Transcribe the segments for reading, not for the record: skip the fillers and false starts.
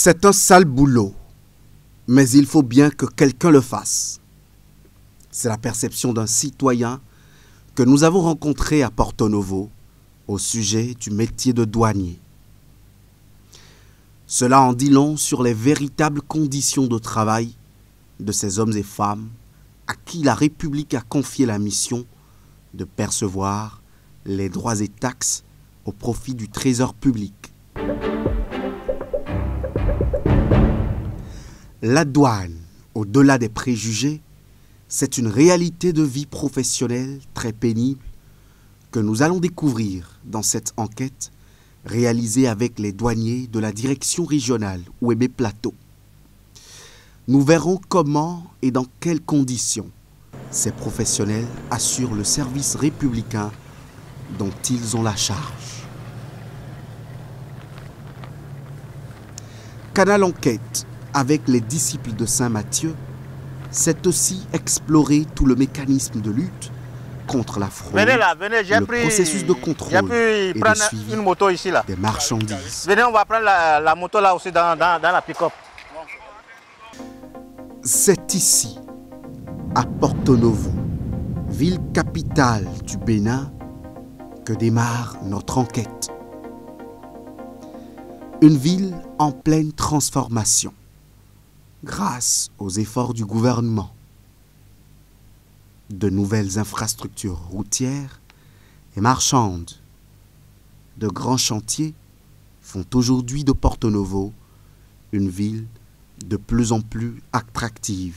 C'est un sale boulot, mais il faut bien que quelqu'un le fasse. C'est la perception d'un citoyen que nous avons rencontré à Porto Novo au sujet du métier de douanier. Cela en dit long sur les véritables conditions de travail de ces hommes et femmes à qui la République a confié la mission de percevoir les droits et taxes au profit du trésor public. La douane, au-delà des préjugés, c'est une réalité de vie professionnelle très pénible que nous allons découvrir dans cette enquête réalisée avec les douaniers de la direction régionale Ouémé Plateau. Nous verrons comment et dans quelles conditions ces professionnels assurent le service républicain dont ils ont la charge. Canal Enquête, avec les disciples de Saint-Mathieu, c'est aussi explorer tout le mécanisme de lutte contre la fraude, le processus de contrôle et de suivi une moto ici, là. des marchandises. Venez, on va prendre la moto là aussi dans la pick-up. C'est ici, à Porto Novo, ville capitale du Bénin, que démarre notre enquête. Une ville en pleine transformation, grâce aux efforts du gouvernement. De nouvelles infrastructures routières et marchandes, de grands chantiers font aujourd'hui de Porto Novo une ville de plus en plus attractive.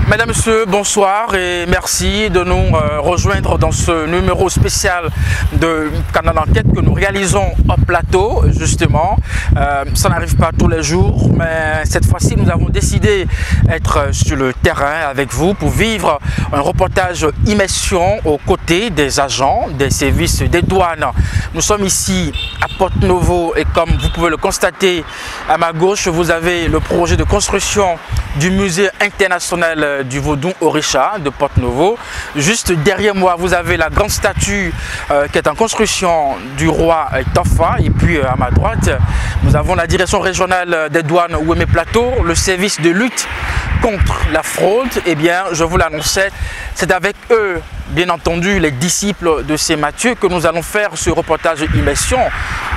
Mesdames, Messieurs, bonsoir et merci de nous rejoindre dans ce numéro spécial de Canal Enquête que nous réalisons au plateau, justement. Ça n'arrive pas tous les jours, mais cette fois-ci, nous avons décidé d'être sur le terrain avec vous pour vivre un reportage immersion aux côtés des agents des services des douanes. Nous sommes ici à Porto Novo et comme vous pouvez le constater, à ma gauche, vous avez le projet de construction du musée international du Vaudou Orisha de Porto Novo. Juste derrière moi, vous avez la grande statue qui est en construction du roi Tofa. Et puis à ma droite, nous avons la direction régionale des douanes Ouémé Plateau, le service de lutte contre la fraude. Eh bien, je vous l'annonçais, c'est avec eux, bien entendu, les disciples de Saint-Mathieu que nous allons faire ce reportage immersion.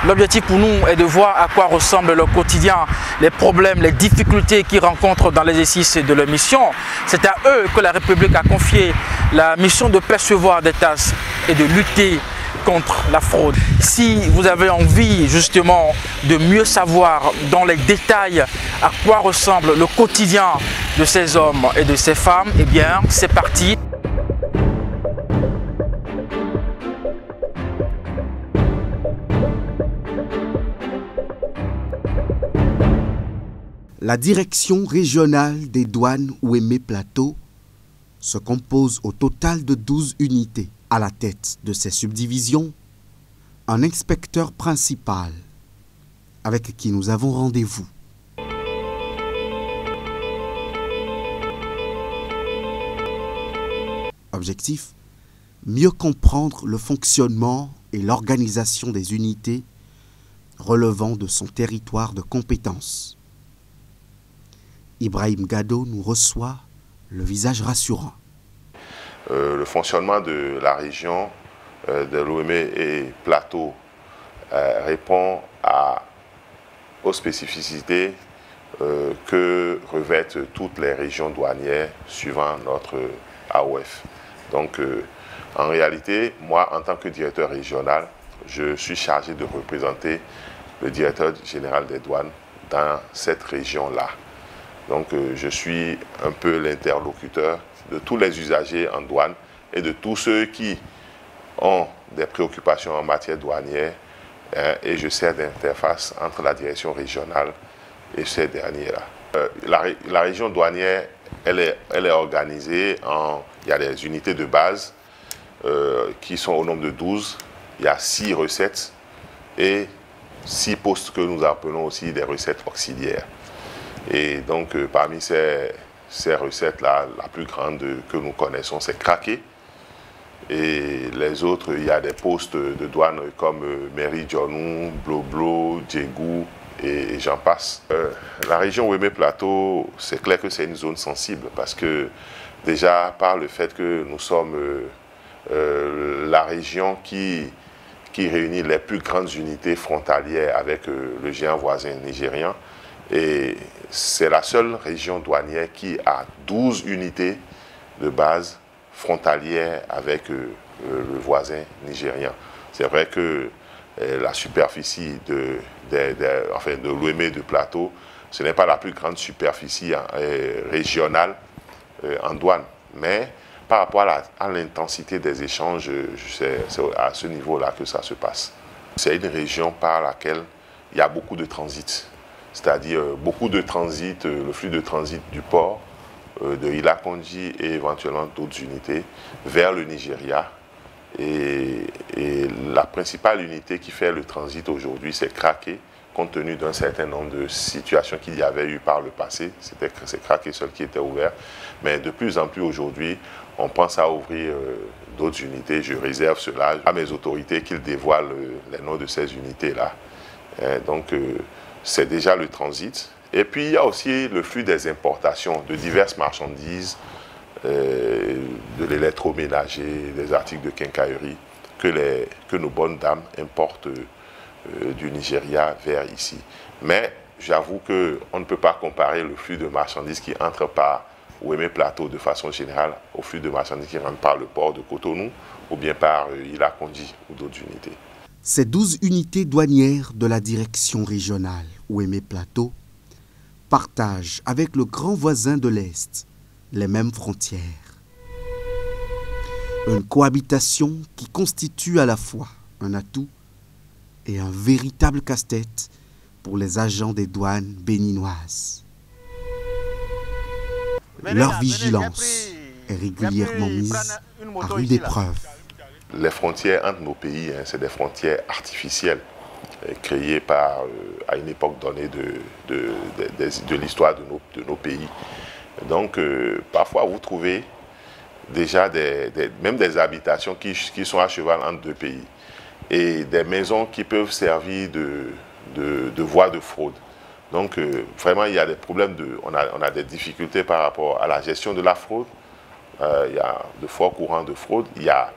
L'objectif pour nous est de voir à quoi ressemble leur quotidien, les problèmes, les difficultés qu'ils rencontrent dans l'exercice de leur mission. C'est à eux que la République a confié la mission de percevoir des taxes et de lutter contre la fraude. Si vous avez envie justement de mieux savoir dans les détails à quoi ressemble le quotidien de ces hommes et de ces femmes, eh bien c'est parti. La direction régionale des douanes Ouémé Plateau se compose au total de 12 unités. À la tête de ces subdivisions, un inspecteur principal avec qui nous avons rendez-vous. Objectif, mieux comprendre le fonctionnement et l'organisation des unités relevant de son territoire de compétence. Ibrahim Gado nous reçoit le visage rassurant. Le fonctionnement de la région de l'Ouémé et Plateau répond aux spécificités que revêtent toutes les régions douanières suivant notre AOF. Donc, en réalité, moi, en tant que directeur régional, je suis chargé de représenter le directeur général des douanes dans cette région-là. Donc, je suis un peu l'interlocuteur de tous les usagers en douane et de tous ceux qui ont des préoccupations en matière douanière et je sers d'interface entre la direction régionale et ces derniers-là. La région douanière, elle est organisée il y a des unités de base qui sont au nombre de 12, il y a 6 recettes et 6 postes que nous appelons aussi des recettes auxiliaires. Et donc parmi ces recettes-là, la plus grande que nous connaissons, c'est Craqué. Et les autres, il y a des postes de douane comme Meri Djonou, Bloblo, Djengou et j'en passe. La région Ouémé Plateau, c'est clair que c'est une zone sensible parce que déjà par le fait que nous sommes la région qui réunit les plus grandes unités frontalières avec le géant voisin nigérian, et c'est la seule région douanière qui a 12 unités de base frontalières avec le voisin nigérian. C'est vrai que la superficie de l'Ouémé de Plateau, ce n'est pas la plus grande superficie régionale en douane, mais par rapport à l'intensité des échanges, c'est à ce niveau-là que ça se passe. C'est une région par laquelle il y a beaucoup de transit, c'est-à-dire beaucoup de transit, le flux de transit du port de Ilakonji et éventuellement d'autres unités vers le Nigeria. Et la principale unité qui fait le transit aujourd'hui, c'est Kraké, compte tenu d'un certain nombre de situations qu'il y avait eu par le passé. C'est Kraké seul qui était ouvert. Mais de plus en plus aujourd'hui, on pense à ouvrir d'autres unités. Je réserve cela à mes autorités qu'ils dévoilent les noms de ces unités-là. Donc, c'est déjà le transit. Et puis, il y a aussi le flux des importations de diverses marchandises, de l'électroménager, des articles de quincaillerie que nos bonnes dames importent du Nigeria vers ici. Mais j'avoue qu'on ne peut pas comparer le flux de marchandises qui entre par Ouémé Plateau de façon générale au flux de marchandises qui rentrent par le port de Cotonou ou bien par Ilakonji ou d'autres unités. Ces 12 unités douanières de la direction régionale Ouémé Plateau partagent avec le grand voisin de l'Est les mêmes frontières. Une cohabitation qui constitue à la fois un atout et un véritable casse-tête pour les agents des douanes béninoises. Leur vigilance est régulièrement mise à rude épreuve. Les frontières entre nos pays, c'est des frontières artificielles créées à une époque donnée de l'histoire de nos pays. Donc, parfois, vous trouvez déjà même des habitations qui sont à cheval entre deux pays et des maisons qui peuvent servir de voies de fraude. Donc, vraiment, il y a des problèmes, on a des difficultés par rapport à la gestion de la fraude. Il y a de forts courants de fraude. Il y a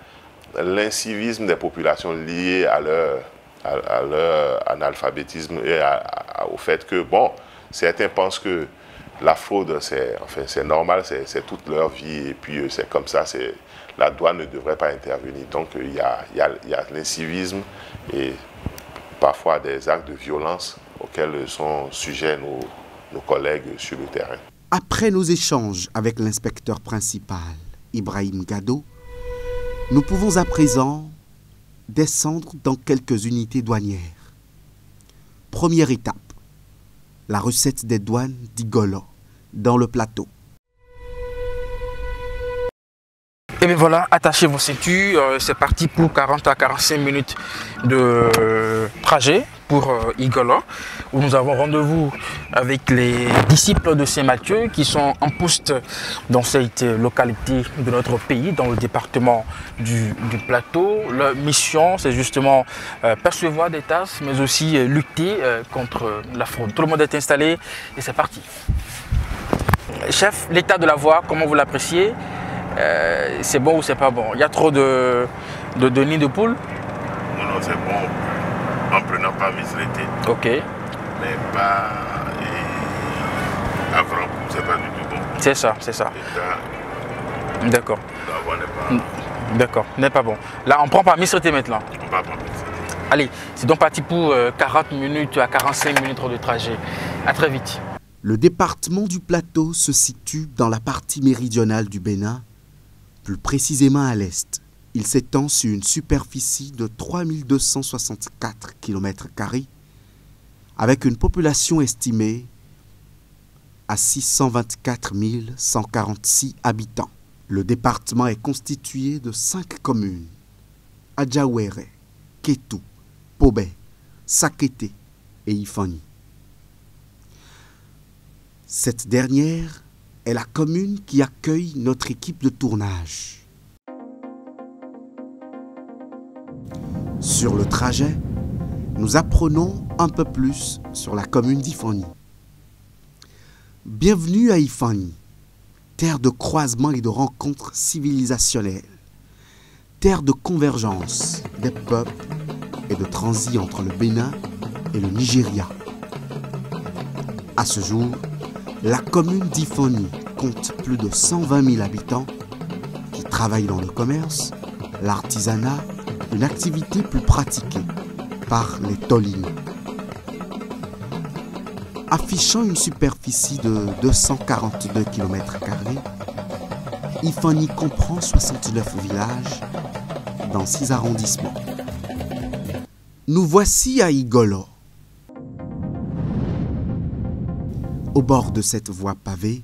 l'incivisme des populations lié à leur analphabétisme et au fait que, bon, certains pensent que la fraude, c'est normal, c'est toute leur vie, et puis c'est comme ça, la douane ne devrait pas intervenir. Donc il y a l'incivisme et parfois des actes de violence auxquels sont sujets nos collègues sur le terrain. Après nos échanges avec l'inspecteur principal, Ibrahim Gado, nous pouvons à présent descendre dans quelques unités douanières. Première étape, la recette des douanes d'Igolo, dans le plateau. Et bien voilà, attachez vos ceintures, c'est parti pour 40 à 45 minutes de trajet pour Igolo, où nous avons rendez-vous avec les disciples de Saint-Mathieu qui sont en poste dans cette localité de notre pays, dans le département du Plateau. Leur mission, c'est justement percevoir des tasses, mais aussi lutter contre la fraude. Tout le monde est installé et c'est parti. Chef, l'état de la voie, comment vous l'appréciez? C'est bon ou c'est pas bon? Il y a trop de nids de poules? Non, c'est bon en prenant pas misleté. Ok. Mais pas avant, c'est pas du tout bon. C'est ça. D'accord. La voie n'est pas... D'accord, n'est pas bon. Là, on prend pas misleté maintenant. On ne peut pas prendre misleté. Allez, c'est donc parti pour 40 minutes à 45 minutes de trajet. À très vite. Le département du Plateau se situe dans la partie méridionale du Bénin, plus précisément à l'est. Il s'étend sur une superficie de 3264 km², avec une population estimée à 624 146 habitants. Le département est constitué de 5 communes: Adjaouéré, Kétou, Pobé, Sakété et Ifani. Cette dernière est la commune qui accueille notre équipe de tournage. Sur le trajet, nous apprenons un peu plus sur la commune d'Ifani. Bienvenue à Ifani, terre de croisement et de rencontres civilisationnelles, terre de convergence des peuples et de transit entre le Bénin et le Nigeria. À ce jour, la commune d'Ifani compte plus de 120 000 habitants qui travaillent dans le commerce, l'artisanat, une activité plus pratiquée par les Tolini. Affichant une superficie de 242 km², Ifani comprend 69 villages dans 6 arrondissements. Nous voici à Igolo. Au bord de cette voie pavée,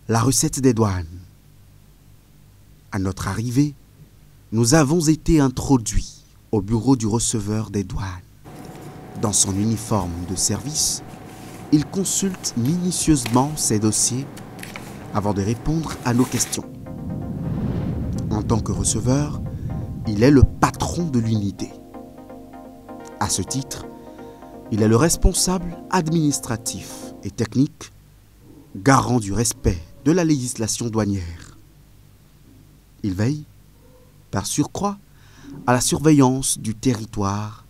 la recette des douanes. À notre arrivée, nous avons été introduits au bureau du receveur des douanes. Dans son uniforme de service, il consulte minutieusement ses dossiers avant de répondre à nos questions. En tant que receveur, il est le patron de l'unité. À ce titre, il est le responsable administratif et technique, garant du respect de la législation douanière. Il veille, par surcroît, à la surveillance du territoire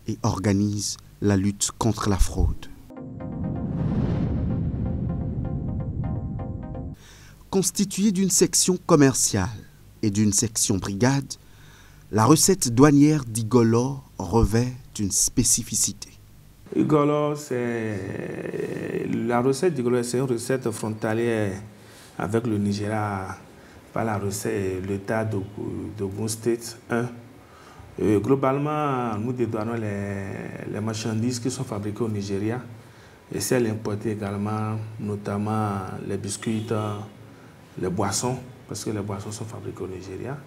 et organise la lutte contre la fraude. Constituée d'une section commerciale et d'une section brigade, la recette douanière d'Igolo revêt une spécificité. Igolo, la recette d'Igolo, c'est une recette frontalière avec le Nigeria par la recette l'État d'Ogun State 1. Globalement, nous dédouanons les marchandises qui sont fabriquées au Nigeria et celles importées également, notamment les biscuits, les boissons, parce que les boissons sont fabriquées au Nigeria.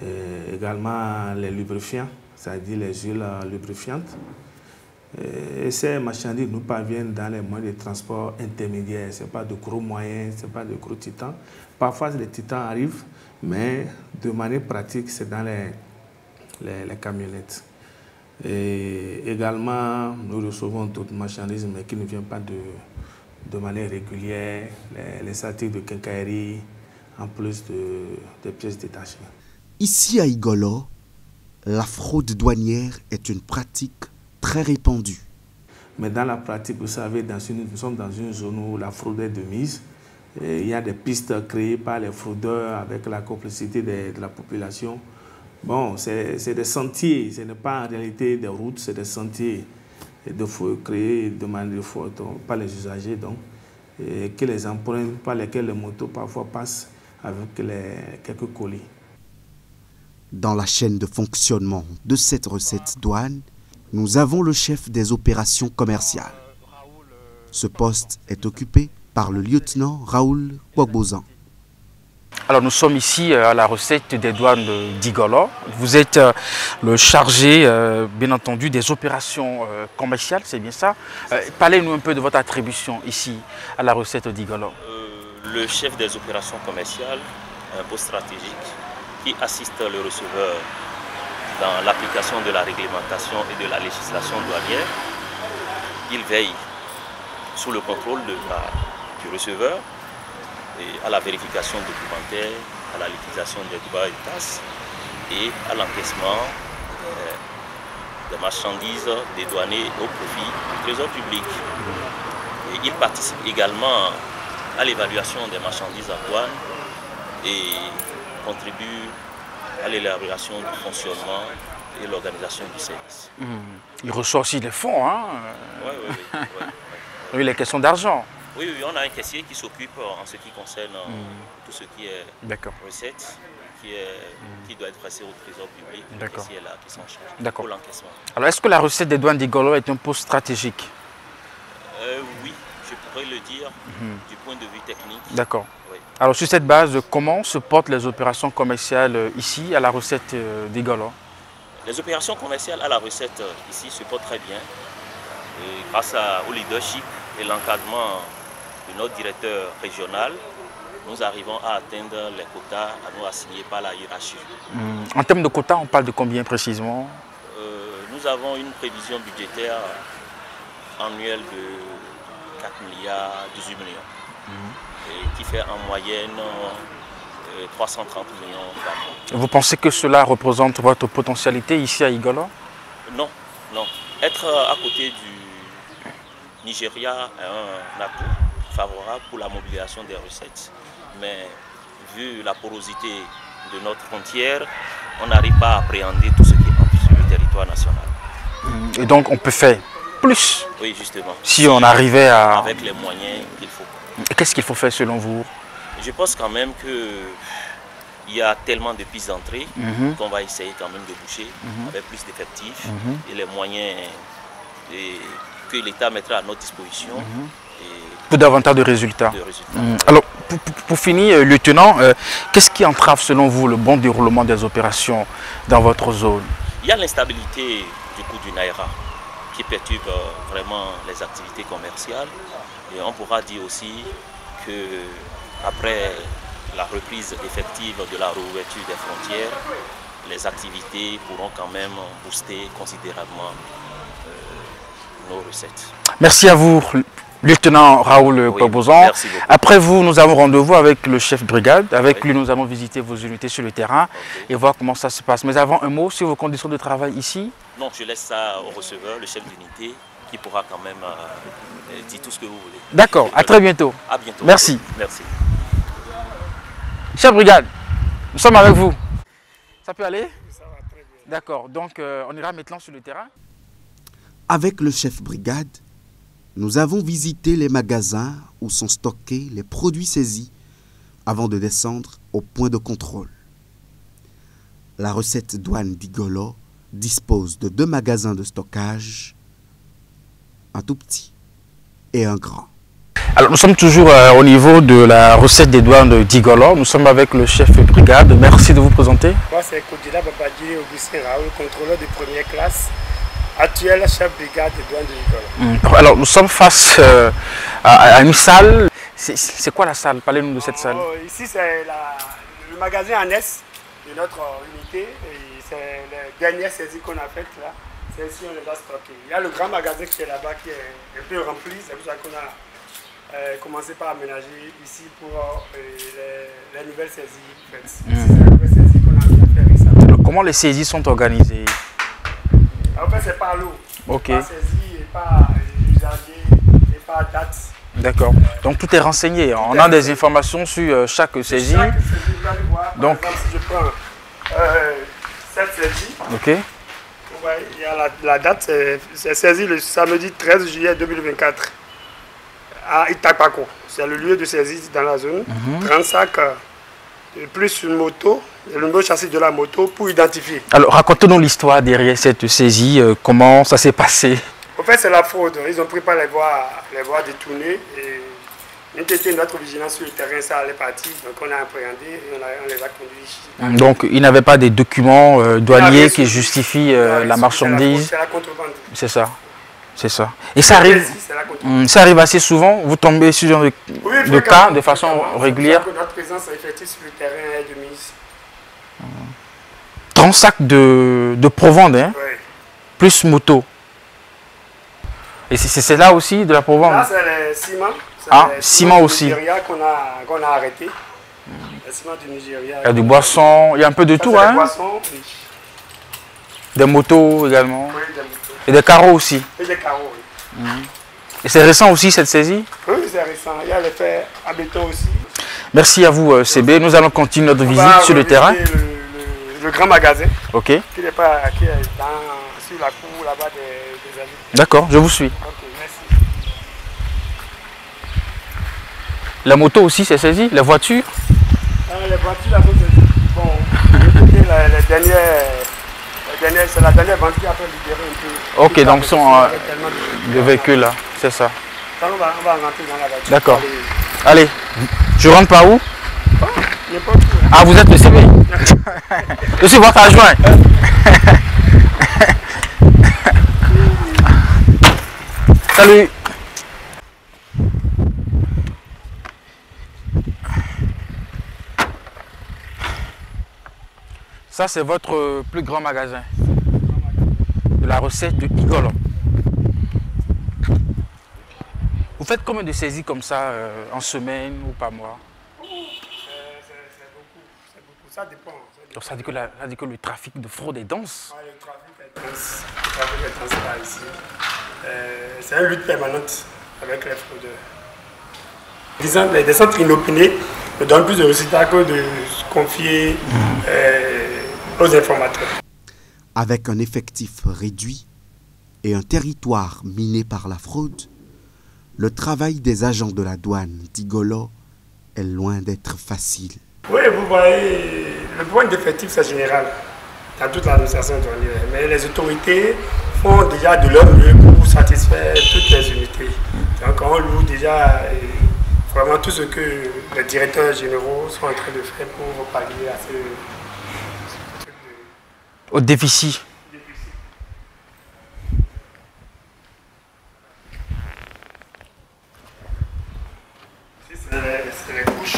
Et également les lubrifiants, c'est-à-dire les huiles lubrifiantes. Et ces marchandises nous parviennent dans les moyens de transport intermédiaires. Ce n'est pas de gros moyens, ce n'est pas de gros titans. Parfois, les titans arrivent, mais de manière pratique, c'est dans les camionnettes. Et également, nous recevons d'autres marchandises, mais qui ne viennent pas de manière régulière, les articles de quincaillerie, en plus des pièces détachées. Ici à Igolo, la fraude douanière est une pratique très répandue. Mais dans la pratique, vous savez, nous sommes dans une zone où la fraude est de mise. Et il y a des pistes créées par les fraudeurs avec la complicité de la population. Bon, c'est des sentiers, ce n'est pas en réalité des routes, c'est des sentiers créés de manière par les usagers, donc, et que les empreintes par lesquelles les motos parfois passent avec quelques colis. Dans la chaîne de fonctionnement de cette recette douane, nous avons le chef des opérations commerciales. Ce poste est occupé par le lieutenant Raoul Kwagbozan. Alors nous sommes ici à la recette des douanes d'Igolo. Vous êtes le chargé, bien entendu, des opérations commerciales, c'est bien ça. Parlez-nous un peu de votre attribution ici à la recette d'Igolo. Le chef des opérations commerciales, un poste stratégique qui assiste le receveur dans l'application de la réglementation et de la législation douanière. Il veille sous le contrôle du receveur et à la vérification documentaire, à la liquidation des droits et tasses et à l'encaissement des marchandises dédouanées au profit du trésor public. Et il participe également à l'évaluation des marchandises à douane et contribue à l'élaboration du fonctionnement et l'organisation du service. Il reçoit aussi les fonds, hein. Oui, les questions d'argent. Oui, on a un caissier qui s'occupe en ce qui concerne tout ce qui est recette, qui doit être passé au trésor public. Le caissier est là qui s'en charge pour l'encaissement. Alors, est-ce que la recette des douanes d'Igolo est un poste stratégique? Oui, je pourrais le dire du point de vue technique. D'accord. Oui. Alors, sur cette base, comment se portent les opérations commerciales ici à la recette d'Igolo? Les opérations commerciales à la recette ici se portent très bien. Et grâce au leadership et l'encadrement de notre directeur régional, nous arrivons à atteindre les quotas à nous assignés par la hiérarchie. En termes de quotas, on parle de combien précisément? Nous nous avons une prévision budgétaire annuelle de 4 milliards 18 millions, et qui fait en moyenne 330 millions par mois. Vous pensez que cela représente votre potentialité ici à Igolo? Non, non. Être à côté du Nigeria est un atout favorable pour la mobilisation des recettes. Mais vu la porosité de notre frontière, on n'arrive pas à appréhender tout ce qui entre sur le territoire national. Et donc on peut faire plus, oui, justement, si on arrivait à... Avec les moyens qu'il faut. Qu'est-ce qu'il faut faire selon vous? Je pense quand même qu'il y a tellement de pistes d'entrée qu'on va essayer quand même de boucher avec plus d'effectifs et les moyens que l'État mettra à notre disposition. Pour davantage de résultats. Alors, pour finir, lieutenant, qu'est-ce qui entrave selon vous le bon déroulement des opérations dans votre zone? Il y a l'instabilité du coût du Naira qui perturbe vraiment les activités commerciales. Et on pourra dire aussi qu'après la reprise effective de la réouverture des frontières, les activités pourront quand même booster considérablement nos recettes. Merci à vous, lieutenant Raoul Pabozan. Merci beaucoup. Après vous, nous avons rendez-vous avec le chef brigade. Avec lui, nous allons visiter vos unités sur le terrain et voir comment ça se passe. Mais avant, un mot sur vos conditions de travail ici? Non, je laisse ça au receveur, le chef d'unité, qui pourra quand même dire tout ce que vous voulez. D'accord, à très bientôt. À bientôt. Merci. Merci. Chef brigade, nous sommes avec vous. Ça peut aller? Ça va très bien. D'accord, donc on ira maintenant sur le terrain. Avec le chef brigade, nous avons visité les magasins où sont stockés les produits saisis avant de descendre au point de contrôle. La recette douane d'Igolo dispose de 2 magasins de stockage, un tout petit et un grand. Alors nous sommes toujours au niveau de la recette des douanes d'Igolo. Nous sommes avec le chef brigade. Merci de vous présenter. Moi c'est Kodila Babadji Augustin Raoul, contrôleur de première classe, actuel chef brigade des douanes d'Igolo. Alors nous sommes face à une salle. C'est quoi la salle? Parlez-nous de cette salle. Ici c'est le magasin annexe de notre unité. C'est les dernières saisies qu'on a faites là. C'est ici on les a stockées. Il y a le grand magasin qui est là-bas qui est un peu rempli. C'est pour ça qu'on a commencé par aménager ici pour les nouvelles saisies faites. C'est la nouvelle saisie qu'on a fait récemment. Alors, comment les saisies sont organisées? En fait c'est par lot. Ok. Par saisie et par usager et par date. D'accord. Donc tout est renseigné. On a des informations sur chaque saisie. Chaque saisie, vous allez voir. Donc, par exemple, si je prends cette saisie, ok. ouais, il y a la date, c'est saisie le samedi 13 juillet 2024 à Itapako. C'est le lieu de saisie dans la zone. 30 sacs plus une moto, le numéro châssis de la moto pour identifier. Alors racontez-nous l'histoire derrière cette saisie, comment ça s'est passé? En fait c'est la fraude, ils ont pris par les voies détournées et notre vigilance sur le terrain, ça allait partir, donc on a appréhendé et on les a conduits ici. Donc il n'avait pas des documents douaniers qui justifient la marchandise? C'est la contrebande. C'est ça. C'est ça. Et ça arrive assez souvent? Vous tombez sur ce genre de cas de façon régulière? Notre présence effective sur le terrain est de mise. 30 sacs de provende, hein? Oui. Plus moto. Et c'est là aussi de la provende? Là, c'est le ciment. Ah, ciment aussi. C'est le Nigeria qu'on a arrêté. Le ciment du Nigeria. Il y a du boisson, il y a un peu de tout, hein? Des boissons, oui. Des motos également. Oui, des motos. Et des carreaux aussi. Et des carreaux, oui. Et c'est récent aussi cette saisie? Oui, c'est récent. Il y a les faits à béton aussi. Merci à vous CB. Nous allons continuer notre visite sur le terrain. Le grand magasin. Ok. Qui est sur la cour là-bas des amis. D'accord, je vous suis. Ok, merci. La moto aussi c'est saisi? Les voitures? Les voitures, là, bon, les dernières, c'est la dernière vente qui a fait libérer un peu. Ok, donc sont de véhicules là, c'est ça. On va rentrer dans la voiture. D'accord. Allez, je rentre par où? N'importe où. Ah, vous êtes le CB? Je suis votre adjoint. Salut. Ça, c'est votre plus grand magasin la recette de Igolo. Vous faites combien de saisies comme ça en semaine ou par mois? C'est beaucoup, ça dépend. Donc ça dit que le trafic de fraude est dense. Le trafic est dense là, ici. C'est une lutte permanente avec les fraudeurs. Disons, les centres inopinés me donnent plus de résultats que de se confier aux informateurs. Avec un effectif réduit et un territoire miné par la fraude, le travail des agents de la douane d'Igolo est loin d'être facile. Oui, vous voyez, le point d'effectif c'est général dans toute l'administration douanière, mais les autorités font déjà de leur mieux pour satisfaire toutes les unités. Donc on loue déjà vraiment tout ce que les directeurs généraux sont en train de faire pour pallier à ce au déficit. C'est les couches.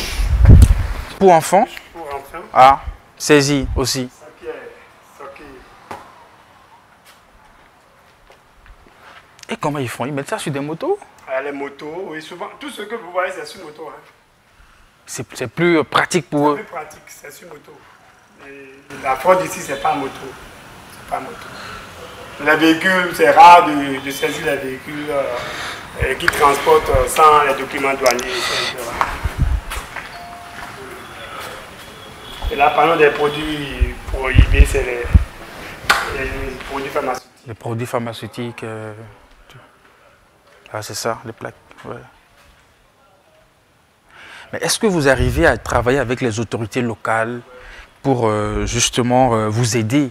Pour enfants? Pour enfants. Ah, saisi aussi. Et comment ils font? Ils mettent ça sur des motos? Les motos, oui, souvent. Tout ce que vous voyez, c'est sur moto. Hein. C'est plus pratique pour eux? C'est plus pratique, c'est sur moto. Et la fraude ici, c'est pas moto. C'est pas moto. Les véhicules, c'est rare de saisir les véhicules qui transportent sans les documents douaniers. Et là, parlons des produits prohibés, c'est les produits pharmaceutiques. Les produits pharmaceutiques, ah, c'est ça, les plaques. Ouais. Mais est-ce que vous arrivez à travailler avec les autorités locales pour justement vous aider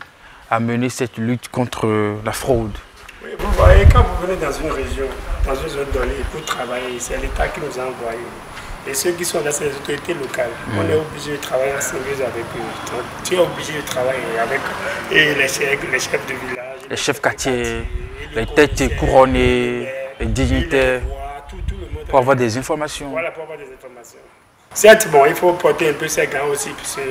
à mener cette lutte contre la fraude? Oui, vous voyez, quand vous venez dans une région, dans une zone donnée, pour travailler, c'est l'État qui nous a envoyés. Et ceux qui sont là, c'est les autorités locales. On est obligé de travailler en symbiose avec eux. Donc, tu es obligé de travailler avec les chefs de village, les chefs quartiers, les têtes couronnées, les dignitaires, pour avoir des informations. Voilà, pour avoir des informations. Certes, bon, il faut porter un peu ces gants aussi, puisque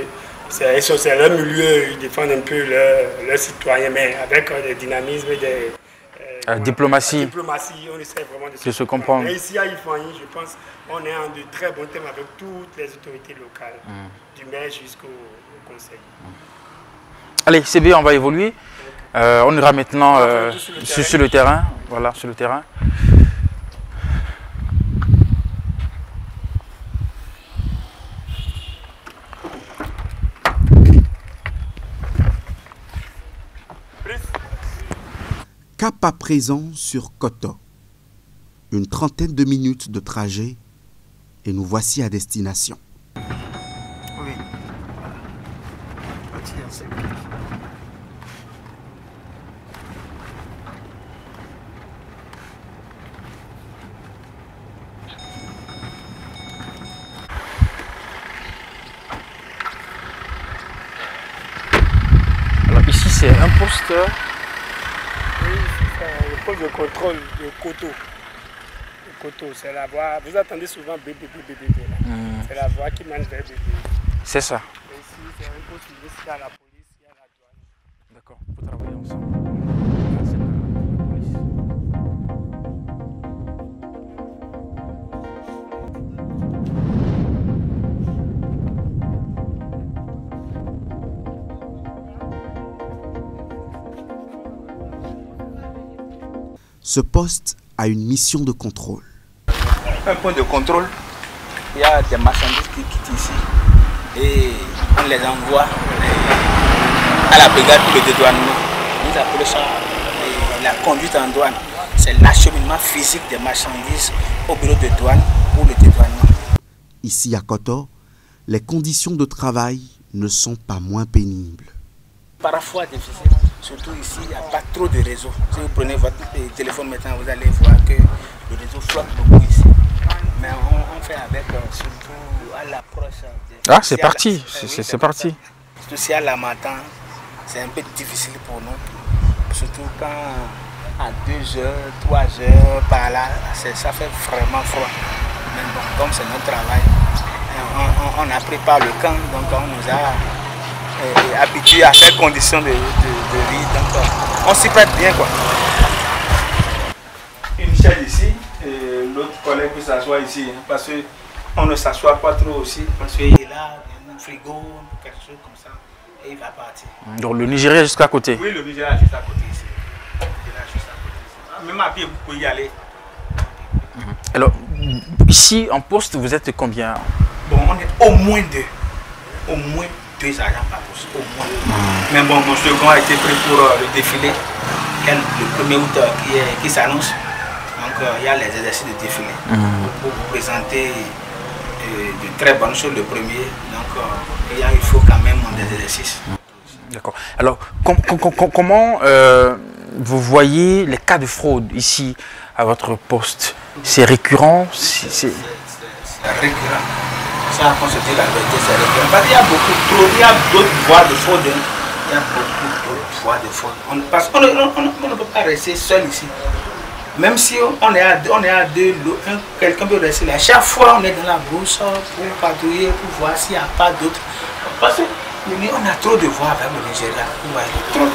c'est leur milieu, ils défendent un peu leurs citoyens, mais avec des dynamismes et des... diplomatie. La diplomatie, on essaie vraiment de se comprendre. Et ici à Ifanyi, je pense, on est en de très bons termes avec toutes les autorités locales, du maire jusqu'au conseil. Allez, c'est bien, on va évoluer. On ira maintenant sur le terrain. Voilà, sur le terrain. Cap à présent sur Koto. Une trentaine de minutes de trajet et nous voici à destination. Oui. Alors ici c'est un poste. Le poste de contrôle de Koto. Le Koto, c'est la voie. Vous attendez souvent bébé. C'est la voie qui mène vers bébé. C'est ça. Et ici, c'est un poste où il y a la police, il y a la douane. D'accord, pour travailler ensemble. Là, c'est la police. Ce poste a une mission de contrôle. Un point de contrôle, il y a des marchandises qui quittent ici et on les envoie à la brigade pour le dédouanement. Nous appelons ça la conduite en douane. C'est l'acheminement physique des marchandises au bureau de douane pour le dédouanement. Ici à Koto, les conditions de travail ne sont pas moins pénibles. Parfois difficile, surtout ici, il n'y a pas trop de réseau. Si vous prenez votre téléphone maintenant, vous allez voir que le réseau flotte beaucoup ici. Mais on fait avec, surtout à l'approche. Ah, c'est parti, c'est parti. Surtout si à la matin, c'est un peu difficile pour nous. Surtout quand à 2h, 3h, par là, ça fait vraiment froid. Mais bon, comme c'est notre travail, on a pris par le camp, donc on nous a habitué à ces conditions de vie. Donc, on s'y prête bien, quoi. Une chaise ici, et l'autre collègue peut s'asseoir ici, hein, parce qu'on ne s'assoit pas trop aussi, parce qu'il est là, il y a un frigo, quelque chose comme ça, et il va partir. Donc le Nigeria est jusqu'à côté. Oui, le Nigeria est juste à côté ici. Il est là, juste à côté ici. Même à pied, vous pouvez y aller. Alors, ici, en poste, vous êtes combien? Bon, on est au moins deux. Au moins deux agents par poste, au moins. Mais bon, mon second a été pris pour le défilé, le 1er août qui s'annonce. Donc, il y a les exercices de défilé pour vous présenter de très bonnes choses le premier. Donc, il faut quand même des exercices. D'accord. Alors, comment vous voyez les cas de fraude ici à votre poste? C'est récurrent? C'est récurrent. Ça, quand je dis la vérité, c'est récurrent. Parce qu'il y a beaucoup trop, il y a d'autres voies de fraude. Il y a beaucoup d'autres voies de fraude. Parce qu'on ne peut pas rester seul ici. Même si on est à deux, quelqu'un peut rester là. Chaque fois, on est dans la brousse pour patrouiller, pour voir s'il n'y a pas d'autres. Parce qu'on a trop de voies avec le Nigeria. Trop de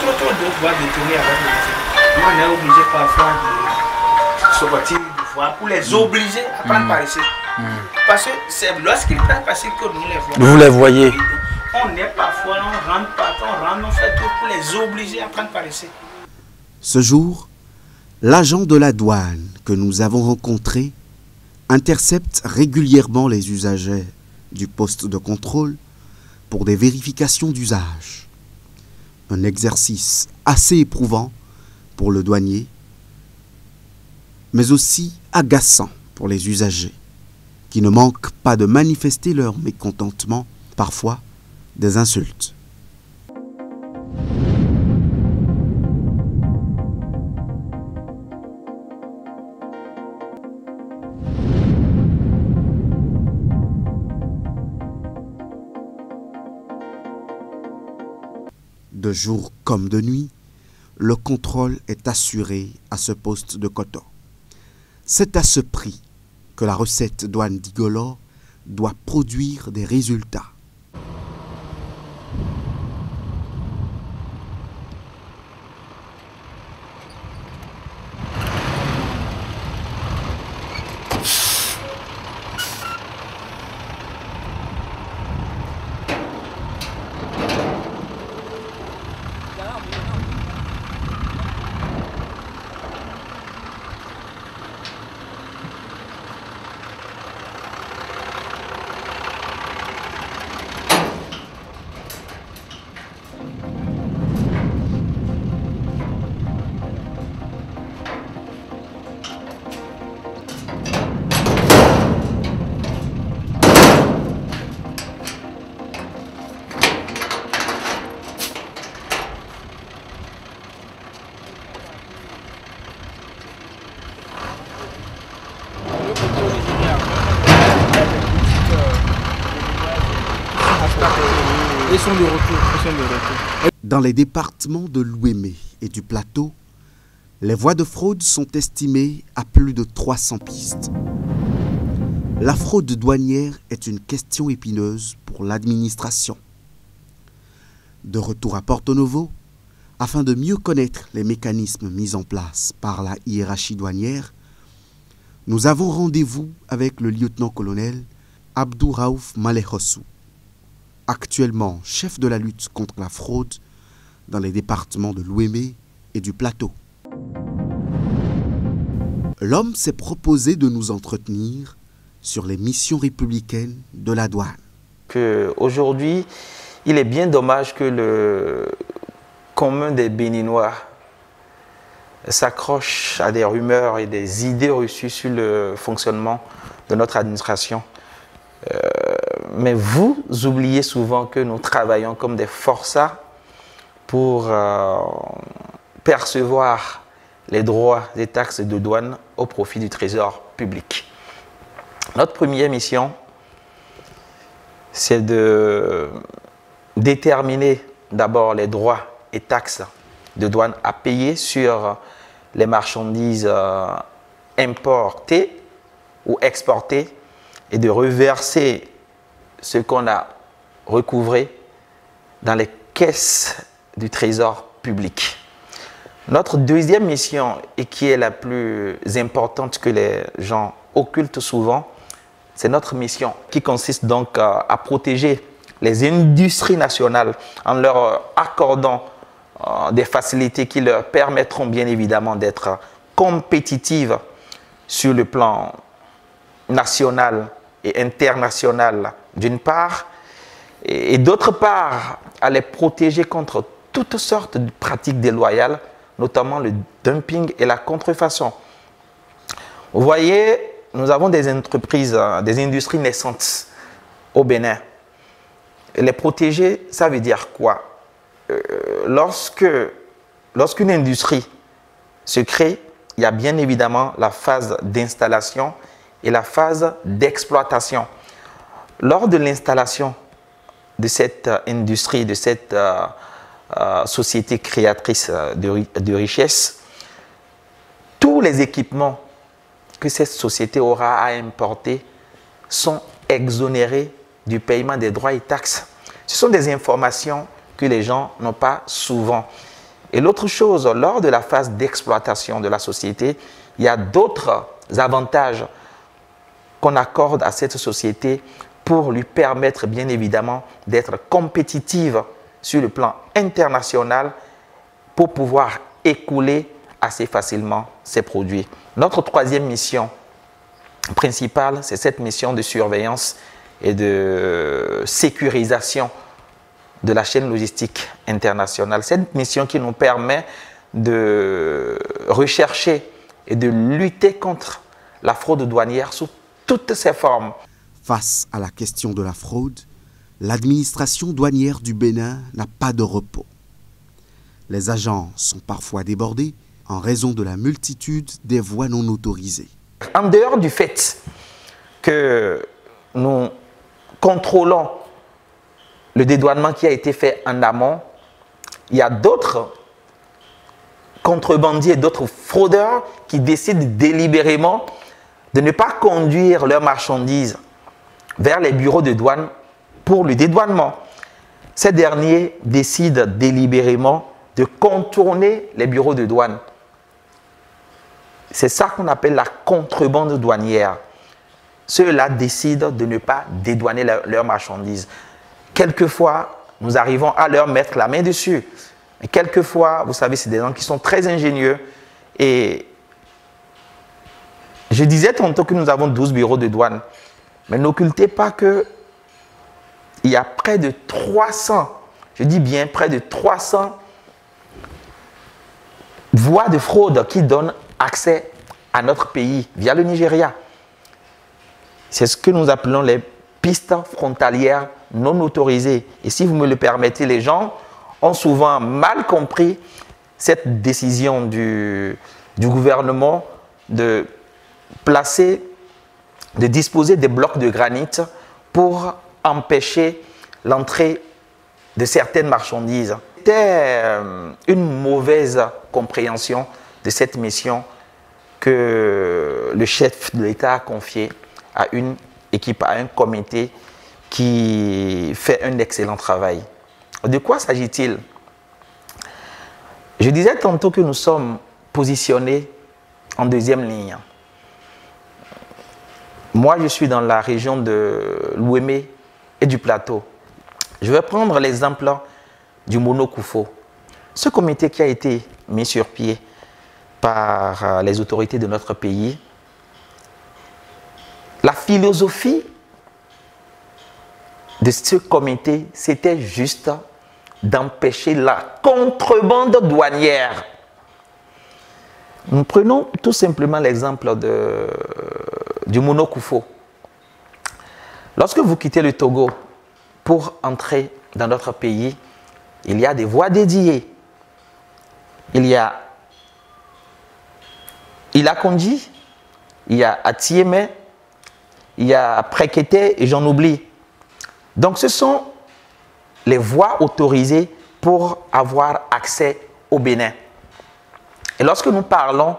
voies de tourner avec le Nigeria. On est obligé parfois de sortir de voies pour les obliger à prendre par ici. Parce que c'est lorsqu'ils prennent par ici que nous les voyons. Vous les voyez. On est parfois, on rentre partout, on fait tout pour les obliger à prendre par ici. Ce jour, l'agent de la douane que nous avons rencontré intercepte régulièrement les usagers du poste de contrôle pour des vérifications d'usage. Un exercice assez éprouvant pour le douanier, mais aussi agaçant pour les usagers, qui ne manquent pas de manifester leur mécontentement, parfois des insultes. De jour comme de nuit, le contrôle est assuré à ce poste de quota. C'est à ce prix que la recette douane d'Igolo doit produire des résultats. Dans les départements de l'Ouémé et du Plateau, les voies de fraude sont estimées à plus de 300 pistes. La fraude douanière est une question épineuse pour l'administration. De retour à Porto Novo, afin de mieux connaître les mécanismes mis en place par la hiérarchie douanière, nous avons rendez-vous avec le lieutenant-colonel Abdou Raouf Malehossou, actuellement chef de la lutte contre la fraude dans les départements de l'Ouémé et du Plateau. L'homme s'est proposé de nous entretenir sur les missions républicaines de la douane. Aujourd'hui, il est bien dommage que le commun des Béninois s'accroche à des rumeurs et des idées reçues sur le fonctionnement de notre administration. Mais vous oubliez souvent que nous travaillons comme des forçats pour percevoir les droits et taxes de douane au profit du trésor public. Notre première mission, c'est de déterminer d'abord les droits et taxes de douane à payer sur les marchandises importées ou exportées et de reverser ce qu'on a recouvré dans les caisses du trésor public. Notre deuxième mission, et qui est la plus importante que les gens occultent souvent, c'est notre mission qui consiste donc à protéger les industries nationales en leur accordant des facilités qui leur permettront bien évidemment d'être compétitives sur le plan national et international d'une part, et d'autre part à les protéger contre toutes sortes de pratiques déloyales, notamment le dumping et la contrefaçon. Vous voyez, nous avons des entreprises, des industries naissantes au Bénin. Et les protéger, ça veut dire quoi? Lorsqu'une industrie se crée, il y a bien évidemment la phase d'installation et la phase d'exploitation. Lors de l'installation de cette industrie, de cette société créatrice de richesse, tous les équipements que cette société aura à importer sont exonérés du paiement des droits et taxes. Ce sont des informations que les gens n'ont pas souvent. Et l'autre chose, lors de la phase d'exploitation de la société, il y a d'autres avantages qu'on accorde à cette société pour lui permettre bien évidemment d'être compétitive sur le plan international pour pouvoir écouler assez facilement ses produits. Notre troisième mission principale, c'est cette mission de surveillance et de sécurisation de la chaîne logistique internationale. Cette mission qui nous permet de rechercher et de lutter contre la fraude douanière sous toutes ses formes. Face à la question de la fraude, l'administration douanière du Bénin n'a pas de repos. Les agents sont parfois débordés en raison de la multitude des voies non autorisées. En dehors du fait que nous contrôlons le dédouanement qui a été fait en amont, il y a d'autres contrebandiers, d'autres fraudeurs qui décident délibérément de ne pas conduire leurs marchandises vers les bureaux de douane pour le dédouanement. Ces derniers décident délibérément de contourner les bureaux de douane. C'est ça qu'on appelle la contrebande douanière. Ceux-là décident de ne pas dédouaner leurs marchandises. Quelquefois, nous arrivons à leur mettre la main dessus. Mais quelquefois, vous savez, c'est des gens qui sont très ingénieux. Et je disais tantôt que nous avons 12 bureaux de douane. Mais n'occultez pas qu'il y a près de 300, je dis bien près de 300 voies de fraude qui donnent accès à notre pays via le Nigeria. C'est ce que nous appelons les pistes frontalières non autorisées. Et si vous me le permettez, les gens ont souvent mal compris cette décision du gouvernement de disposer des blocs de granit pour empêcher l'entrée de certaines marchandises. C'était une mauvaise compréhension de cette mission que le chef de l'État a confiée à une équipe, à un comité qui fait un excellent travail. De quoi s'agit-il? Je disais tantôt que nous sommes positionnés en deuxième ligne. Moi, je suis dans la région de l'Ouémé et du Plateau. Je vais prendre l'exemple du Monokufo. Ce comité qui a été mis sur pied par les autorités de notre pays, la philosophie de ce comité, c'était juste d'empêcher la contrebande douanière. Nous prenons tout simplement l'exemple du Monokufo. Lorsque vous quittez le Togo pour entrer dans notre pays, il y a des voies dédiées. Il y a Ilakondi, il y a Atiémé, il y a Prékété et j'en oublie. Donc ce sont les voies autorisées pour avoir accès au Bénin. Et lorsque nous parlons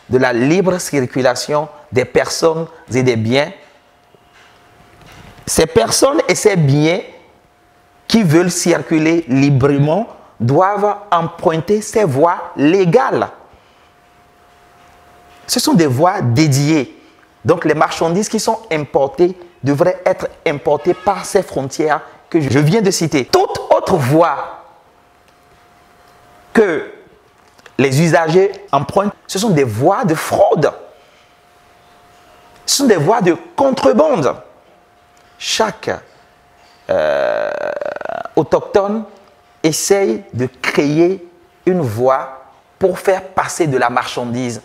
de la libre circulation des personnes et des biens, ces personnes et ces biens qui veulent circuler librement doivent emprunter ces voies légales. Ce sont des voies dédiées. Donc les marchandises qui sont importées devraient être importées par ces frontières que je viens de citer. Toute autre voie que les usagers empruntent, ce sont des voies de fraude. Ce sont des voies de contrebande. Chaque autochtone essaye de créer une voie pour faire passer de la marchandise.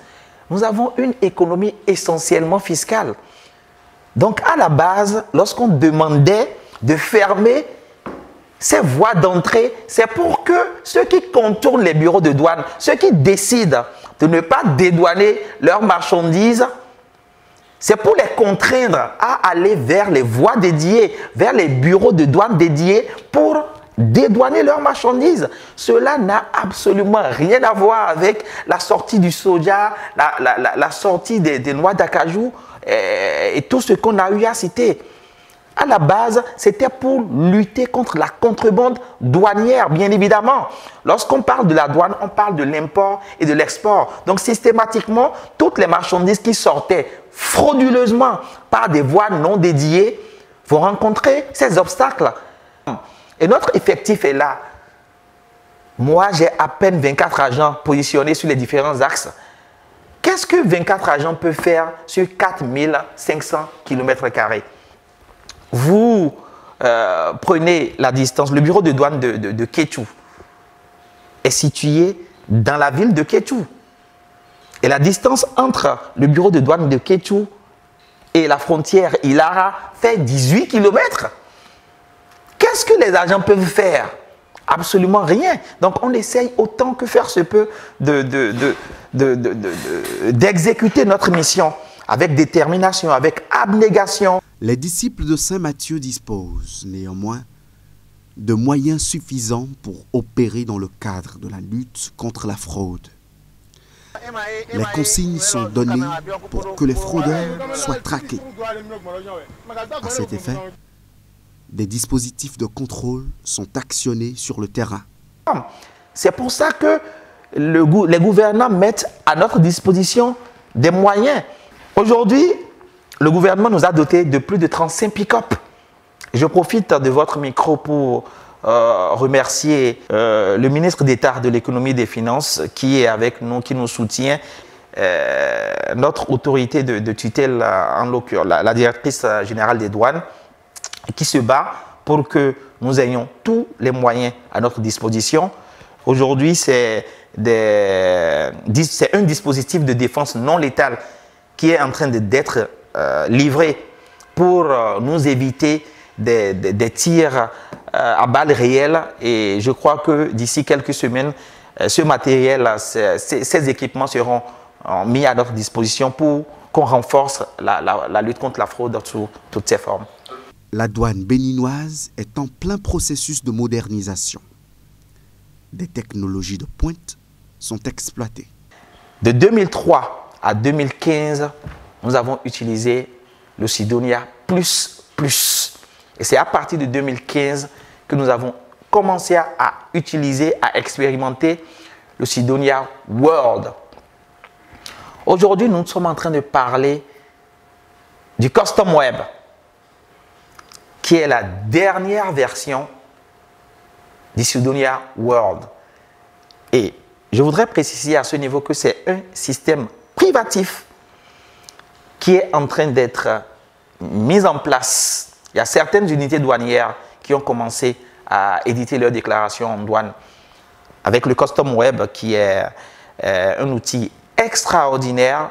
Nous avons une économie essentiellement fiscale. Donc, à la base, lorsqu'on demandait de fermer ces voies d'entrée, c'est pour que ceux qui contournent les bureaux de douane, ceux qui décident de ne pas dédouaner leurs marchandises, c'est pour les contraindre à aller vers les voies dédiées, vers les bureaux de douane dédiés pour dédouaner leurs marchandises. Cela n'a absolument rien à voir avec la sortie du soja, la sortie des noix d'acajou et tout ce qu'on a eu à citer. À la base, c'était pour lutter contre la contrebande douanière, bien évidemment. Lorsqu'on parle de la douane, on parle de l'import et de l'export. Donc, systématiquement, toutes les marchandises qui sortaient frauduleusement par des voies non dédiées vont rencontrer ces obstacles. Et notre effectif est là. Moi, j'ai à peine 24 agents positionnés sur les différents axes. Qu'est-ce que 24 agents peuvent faire sur 4500 km²? Vous prenez la distance. Le bureau de douane de Kétou est situé dans la ville de Kétou. Et la distance entre le bureau de douane de Kétou et la frontière Ilara fait 18 km. Qu'est-ce que les agents peuvent faire? Absolument rien. Donc, on essaye autant que faire se peut d'exécuter notre mission avec détermination, avec abnégation. Les disciples de Saint Matthieu disposent néanmoins de moyens suffisants pour opérer dans le cadre de la lutte contre la fraude. Les consignes sont données pour que les fraudeurs soient traqués. À cet effet, des dispositifs de contrôle sont actionnés sur le terrain. C'est pour ça que les gouvernants mettent à notre disposition des moyens. Aujourd'hui, le gouvernement nous a dotés de plus de 35 pick-up. Je profite de votre micro pour remercier le ministre d'État de l'économie et des finances qui est avec nous, qui nous soutient, notre autorité de tutelle, en l'occurrence, la directrice générale des douanes, qui se bat pour que nous ayons tous les moyens à notre disposition. Aujourd'hui, c'est un dispositif de défense non létale qui est en train d'être livré pour nous éviter des tirs à balles réelles. Et je crois que d'ici quelques semaines, ce matériel, ces équipements seront mis à notre disposition pour qu'on renforce la lutte contre la fraude sous toutes ses formes. La douane béninoise est en plein processus de modernisation. Des technologies de pointe sont exploitées. De 2003 à 2015, nous avons utilisé le Cydonia Plus. Et c'est à partir de 2015 que nous avons commencé à utiliser, à expérimenter le Cydonia World. Aujourd'hui, nous sommes en train de parler du Custom Web, qui est la dernière version du Cydonia World. Et je voudrais préciser à ce niveau que c'est un système privatif qui est en train d'être mis en place. Il y a certaines unités douanières qui ont commencé à éditer leurs déclarations en douane avec le Custom Web, qui est un outil extraordinaire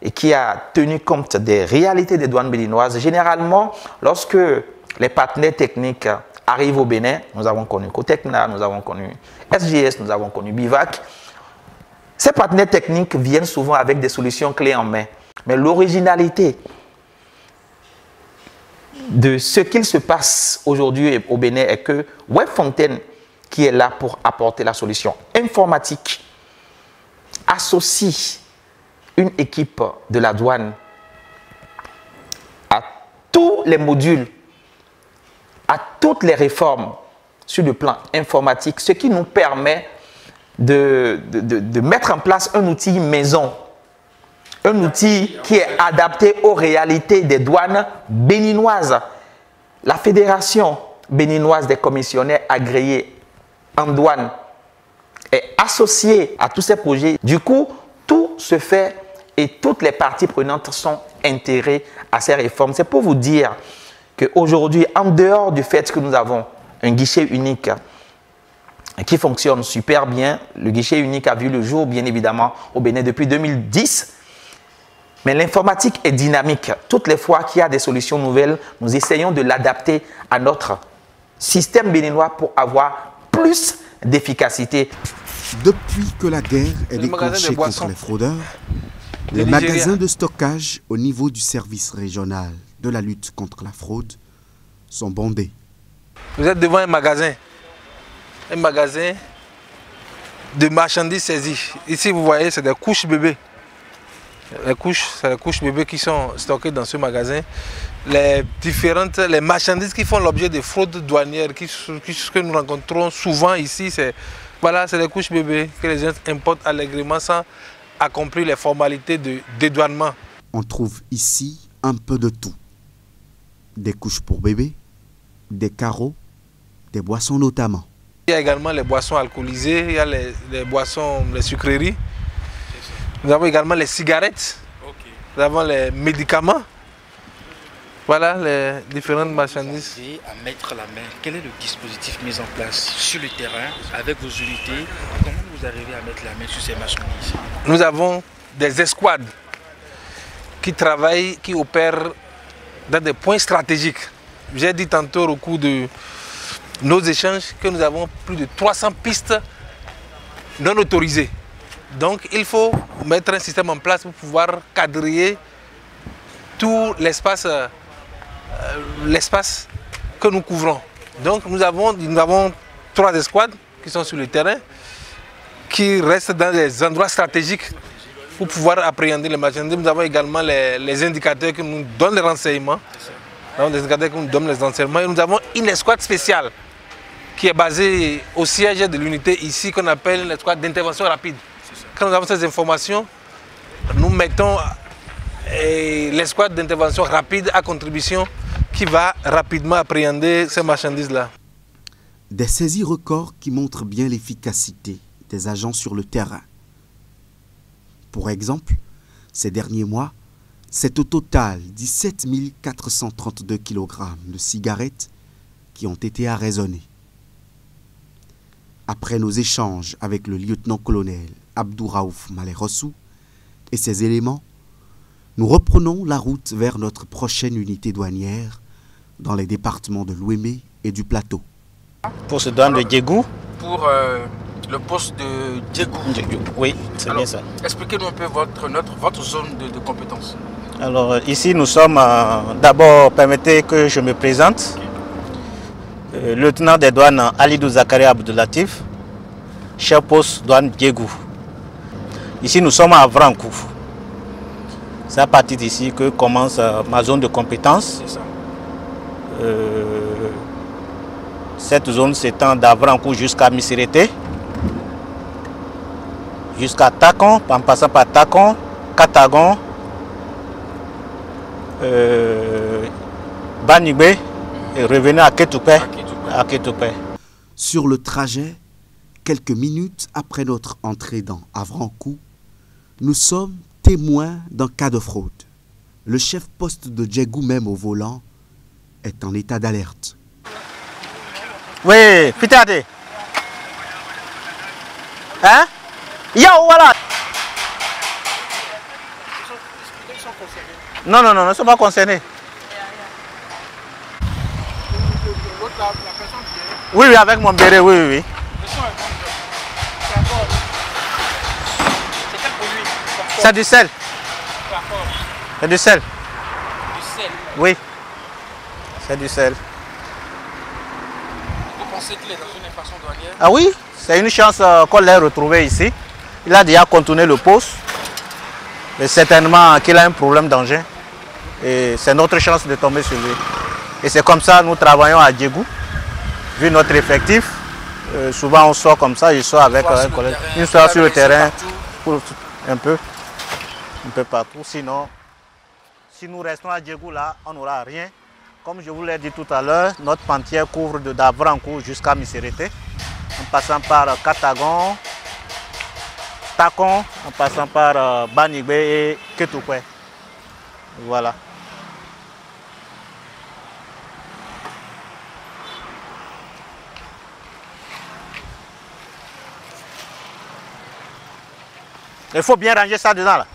et qui a tenu compte des réalités des douanes béninoises. Généralement, lorsque les partenaires techniques arrivent au Bénin, nous avons connu Cotecna, nous avons connu SGS, nous avons connu Bivac. Ces partenaires techniques viennent souvent avec des solutions clés en main. Mais l'originalité de ce qu'il se passe aujourd'hui au Bénin est que Webfontaine, qui est là pour apporter la solution informatique, associe une équipe de la douane à tous les modules, à toutes les réformes sur le plan informatique, ce qui nous permet de mettre en place un outil maison, un outil qui est adapté aux réalités des douanes béninoises. La Fédération béninoise des commissionnaires agréés en douane est associée à tous ces projets. Du coup, tout se fait et toutes les parties prenantes sont intégrées à ces réformes. C'est pour vous dire qu'aujourd'hui, en dehors du fait que nous avons un guichet unique qui fonctionne super bien, le guichet unique a vu le jour, bien évidemment, au Bénin depuis 2010. Mais l'informatique est dynamique. Toutes les fois qu'il y a des solutions nouvelles, nous essayons de l'adapter à notre système béninois pour avoir plus d'efficacité. Depuis que la guerre est déclenchée contre les fraudeurs, les magasins de stockage au niveau du service régional de la lutte contre la fraude sont bondés. Vous êtes devant un magasin de marchandises saisies. Ici, vous voyez, c'est des couches bébés. C'est les couches bébés qui sont stockées dans ce magasin. Les marchandises qui font l'objet de fraudes douanières que nous rencontrons souvent ici, c'est les couches bébés que les gens importent allègrement sans accomplir les formalités de dédouanement. On trouve ici un peu de tout. Des couches pour bébés, des carreaux, des boissons notamment. Il y a également les boissons alcoolisées, il y a les boissons, les sucreries. Nous avons également les cigarettes, nous avons les médicaments. Voilà les différentes marchandises. À mettre la main, quel est le dispositif mis en place sur le terrain avec vos unités? Comment vous arrivez à mettre la main sur ces marchandises? Nous avons des escouades qui travaillent, qui opèrent dans des points stratégiques. J'ai dit tantôt au cours de nos échanges que nous avons plus de 300 pistes non autorisées. Donc il faut mettre un système en place pour pouvoir quadriller tout l'espace que nous couvrons. Donc nous avons 3 escouades qui sont sur le terrain, qui restent dans les endroits stratégiques pour pouvoir appréhender les marchandises. Nous avons également les indicateurs qui nous donnent les renseignements. Et nous avons une escouade spéciale qui est basée au siège de l'unité ici qu'on appelle l'escouade d'intervention rapide. Quand nous avons ces informations, nous mettons l'escouade d'intervention rapide à contribution qui va rapidement appréhender ces marchandises-là. Des saisies records qui montrent bien l'efficacité des agents sur le terrain. Pour exemple, ces derniers mois, c'est au total 17 432 kg de cigarettes qui ont été arraisonnés. Après nos échanges avec le lieutenant-colonel Abdou Raouf Malé-Rossou et ses éléments, nous reprenons la route vers notre prochaine unité douanière dans les départements de l'Ouémé et du Plateau. Pour ce douane de Djegou. Pour le poste de Djegou. Oui, c'est bien ça. Expliquez-nous un peu votre zone de compétence. Alors ici nous sommes, d'abord permettez que je me présente. Lieutenant des douanes Alidou Zakari Abdoulatif, chef poste douane Djegou. Ici nous sommes à Avrankou. C'est à partir d'ici que commence ma zone de compétence. Cette zone s'étend d'Avrankou jusqu'à Misirete, jusqu'à Takon, en passant par Takon, Katagon, Banigbe et revenir à Ketoupe. Sur le trajet, quelques minutes après notre entrée dans Avrankou, nous sommes témoins d'un cas de fraude. Le chef poste de Djegou, même au volant, est en état d'alerte. Oui, pitade. Hein? Yo, voilà. Non, ils ne sont pas concernés. Oui, avec mon béret, oui. C'est du sel. C'est du sel. Oui. C'est du sel. Vous pensez qu'il est dans une infraction douanière? Ah oui, c'est une chance qu'on l'ait retrouvé ici. Il a déjà contourné le poste. Mais certainement qu'il a un problème d'engin. Et c'est notre chance de tomber sur lui. Et c'est comme ça que nous travaillons à Djegou. vu notre effectif, souvent on sort comme ça, je sors avec un collègue. Une soirée sur le terrain, pour un peu partout. Sinon, si nous restons à Djegou là, on n'aura rien. Comme je vous l'ai dit tout à l'heure, notre pantière couvre de Davrankou jusqu'à Miserete, en passant par Katagon, Takon, en passant par Banigbe et Ketoukwé. Voilà. Il faut bien ranger ça dedans là.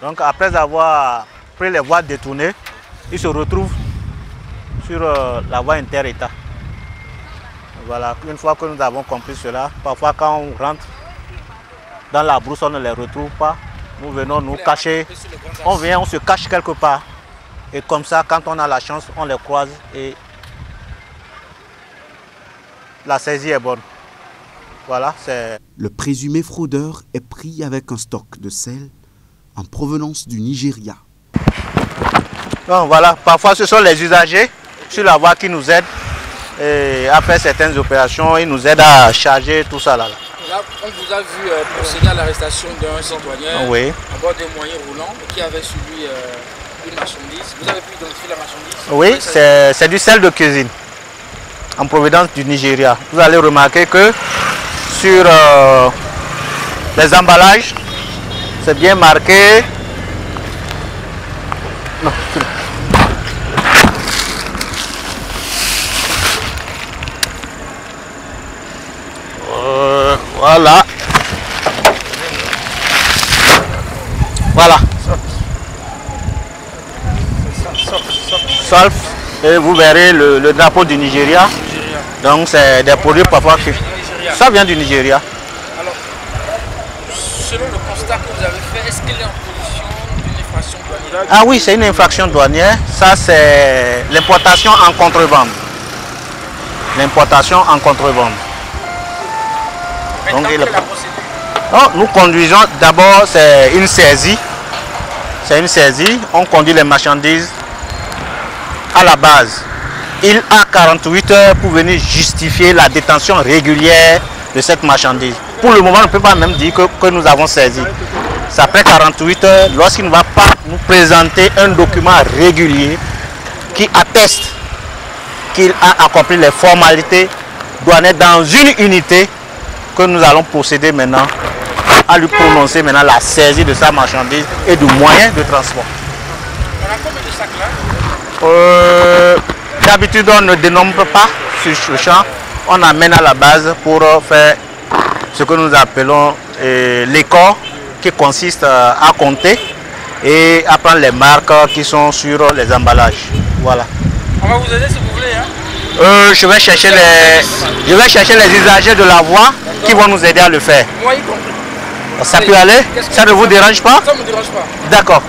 Donc après avoir pris les voies détournées, ils se retrouvent sur la voie inter-État. Voilà, une fois que nous avons compris cela, parfois quand on rentre dans la brousse, on ne les retrouve pas. Nous venons nous cacher, on vient, on se cache quelque part. Et comme ça, quand on a la chance, on les croise et la saisie est bonne. Voilà, c'est... Le présumé fraudeur est pris avec un stock de sel en provenance du Nigeria. Donc voilà, parfois ce sont les usagers sur la voie qui nous aident et à faire certaines opérations, ils nous aident à charger tout ça là. Là, on vous a vu procéder à l'arrestation d'un citoyen à bord d'un moyen roulant qui avait sur lui une marchandise. Vous avez pu identifier la marchandise? Oui, c'est du sel de cuisine en provenance du Nigeria. Vous allez remarquer que sur les emballages, c'est bien marqué. Non, voilà. Voilà. Solf. Et vous verrez le drapeau du Nigeria. Donc c'est des produits parfois qui... Ça vient du Nigeria. Alors, selon le constat que vous avez fait, est-ce qu'il est en position d'une infraction douanière? Ah oui, c'est une infraction douanière. Ça c'est l'importation en contrebande. L'importation en contrebande. Donc, nous conduisons d'abord, c'est une saisie. C'est une saisie. On conduit les marchandises à la base. Il a 48 heures pour venir justifier la détention régulière de cette marchandise. Pour le moment, on ne peut pas même dire que nous avons saisi. C'est après 48 heures, lorsqu'il ne va pas nous présenter un document régulier qui atteste qu'il a accompli les formalités douanières dans une unité, que nous allons procéder maintenant à lui prononcer maintenant la saisie de sa marchandise et du moyen de transport. On a combien de sacs là? D'habitude, on ne dénombre pas sur le champ. On amène à la base pour faire ce que nous appelons l'écort, qui consiste à compter et à prendre les marques qui sont sur les emballages. Voilà. On va vous aider si vous voulez. Hein? Je vais chercher les usagers de la voie qui vont nous aider à le faire. Moi y compris. Ça peut aller? Ça ne vous dérange pas? Ça ne me dérange pas. D'accord.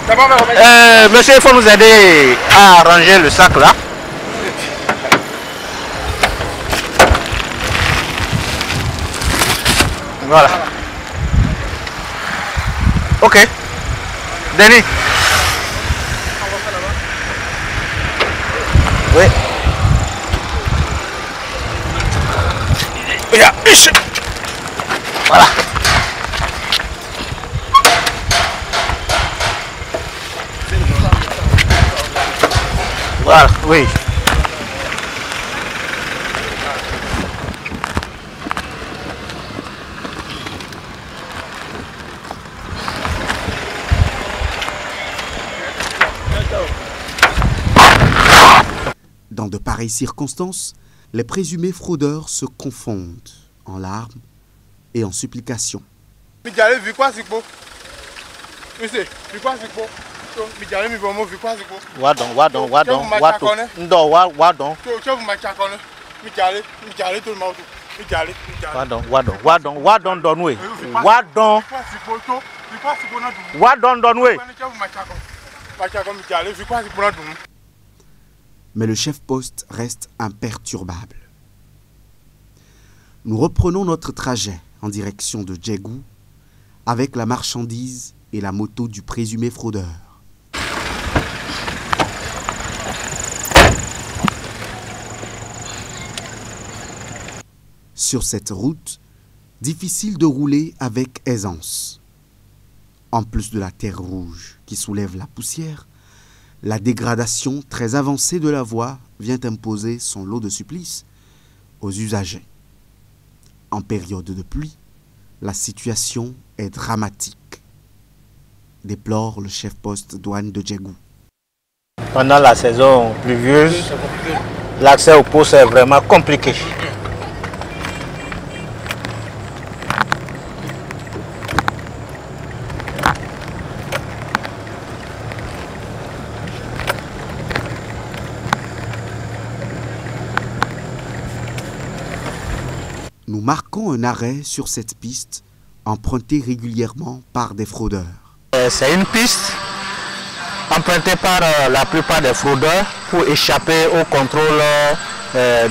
Monsieur, il faut nous aider à ranger le sac là. Voilà. Ok. Denis. Oui. Voilà. Voilà, oui. Dans de pareilles circonstances, les présumés fraudeurs se confondent en larmes et en supplications. Mais le chef-poste reste imperturbable. Nous reprenons notre trajet en direction de Djegou avec la marchandise et la moto du présumé fraudeur. Sur cette route, difficile de rouler avec aisance. En plus de la terre rouge qui soulève la poussière, la dégradation très avancée de la voie vient imposer son lot de supplices aux usagers. En période de pluie, la situation est dramatique, déplore le chef-poste douane de Djegou. Pendant la saison pluvieuse, l'accès au poste est vraiment compliqué. Nous marquons un arrêt sur cette piste empruntée régulièrement par des fraudeurs. C'est une piste empruntée par la plupart des fraudeurs pour échapper au contrôle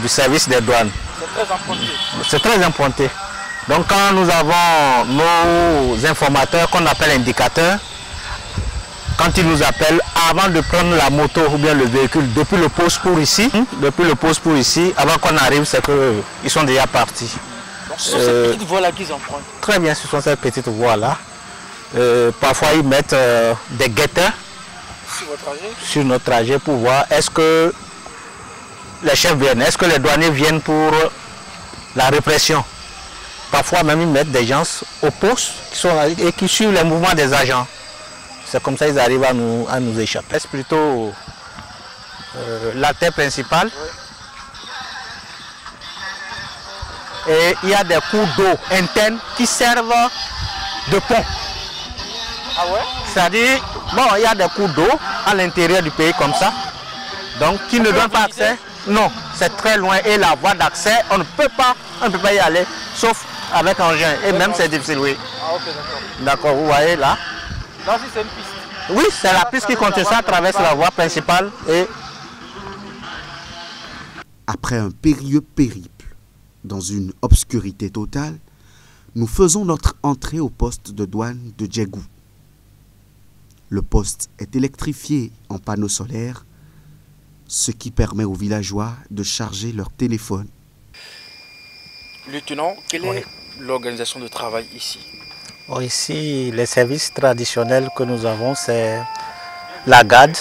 du service des douanes. C'est très emprunté. C'est très emprunté. Donc quand nous avons nos informateurs qu'on appelle indicateurs, quand ils nous appellent, avant de prendre la moto ou bien le véhicule depuis le poste pour ici, avant qu'on arrive, c'est qu'ils sont déjà partis. Donc ce sont ces petites voies-là qu'ils empruntent. Très bien, ce sont ces petites voies-là. Parfois, ils mettent des guetteurs sur notre trajet pour voir est-ce que les chefs viennent, est-ce que les douaniers viennent pour la répression. Parfois même, ils mettent des gens au poste et qui suivent les mouvements des agents. C'est comme ça qu'ils arrivent à nous échapper. C'est plutôt l'artère principale. Et il y a des cours d'eau internes qui servent de pont. Ah ouais? C'est-à-dire, bon, il y a des cours d'eau à l'intérieur du pays comme ça. Donc, qui ne donnent pas accès. Non, c'est très loin. Et la voie d'accès, on ne peut pas y aller, sauf avec engin. Et même c'est difficile, oui. Ah ok, d'accord. D'accord, vous voyez là. Là aussi c'est une piste. Oui, c'est la piste qui continue, ça traverse la voie principale. Et après un périlleux périple, dans une obscurité totale, nous faisons notre entrée au poste de douane de Djegou. Le poste est électrifié en panneaux solaires, ce qui permet aux villageois de charger leur téléphone. Lieutenant, quelle est l'organisation de travail ici? Ici, les services traditionnels que nous avons, c'est la garde,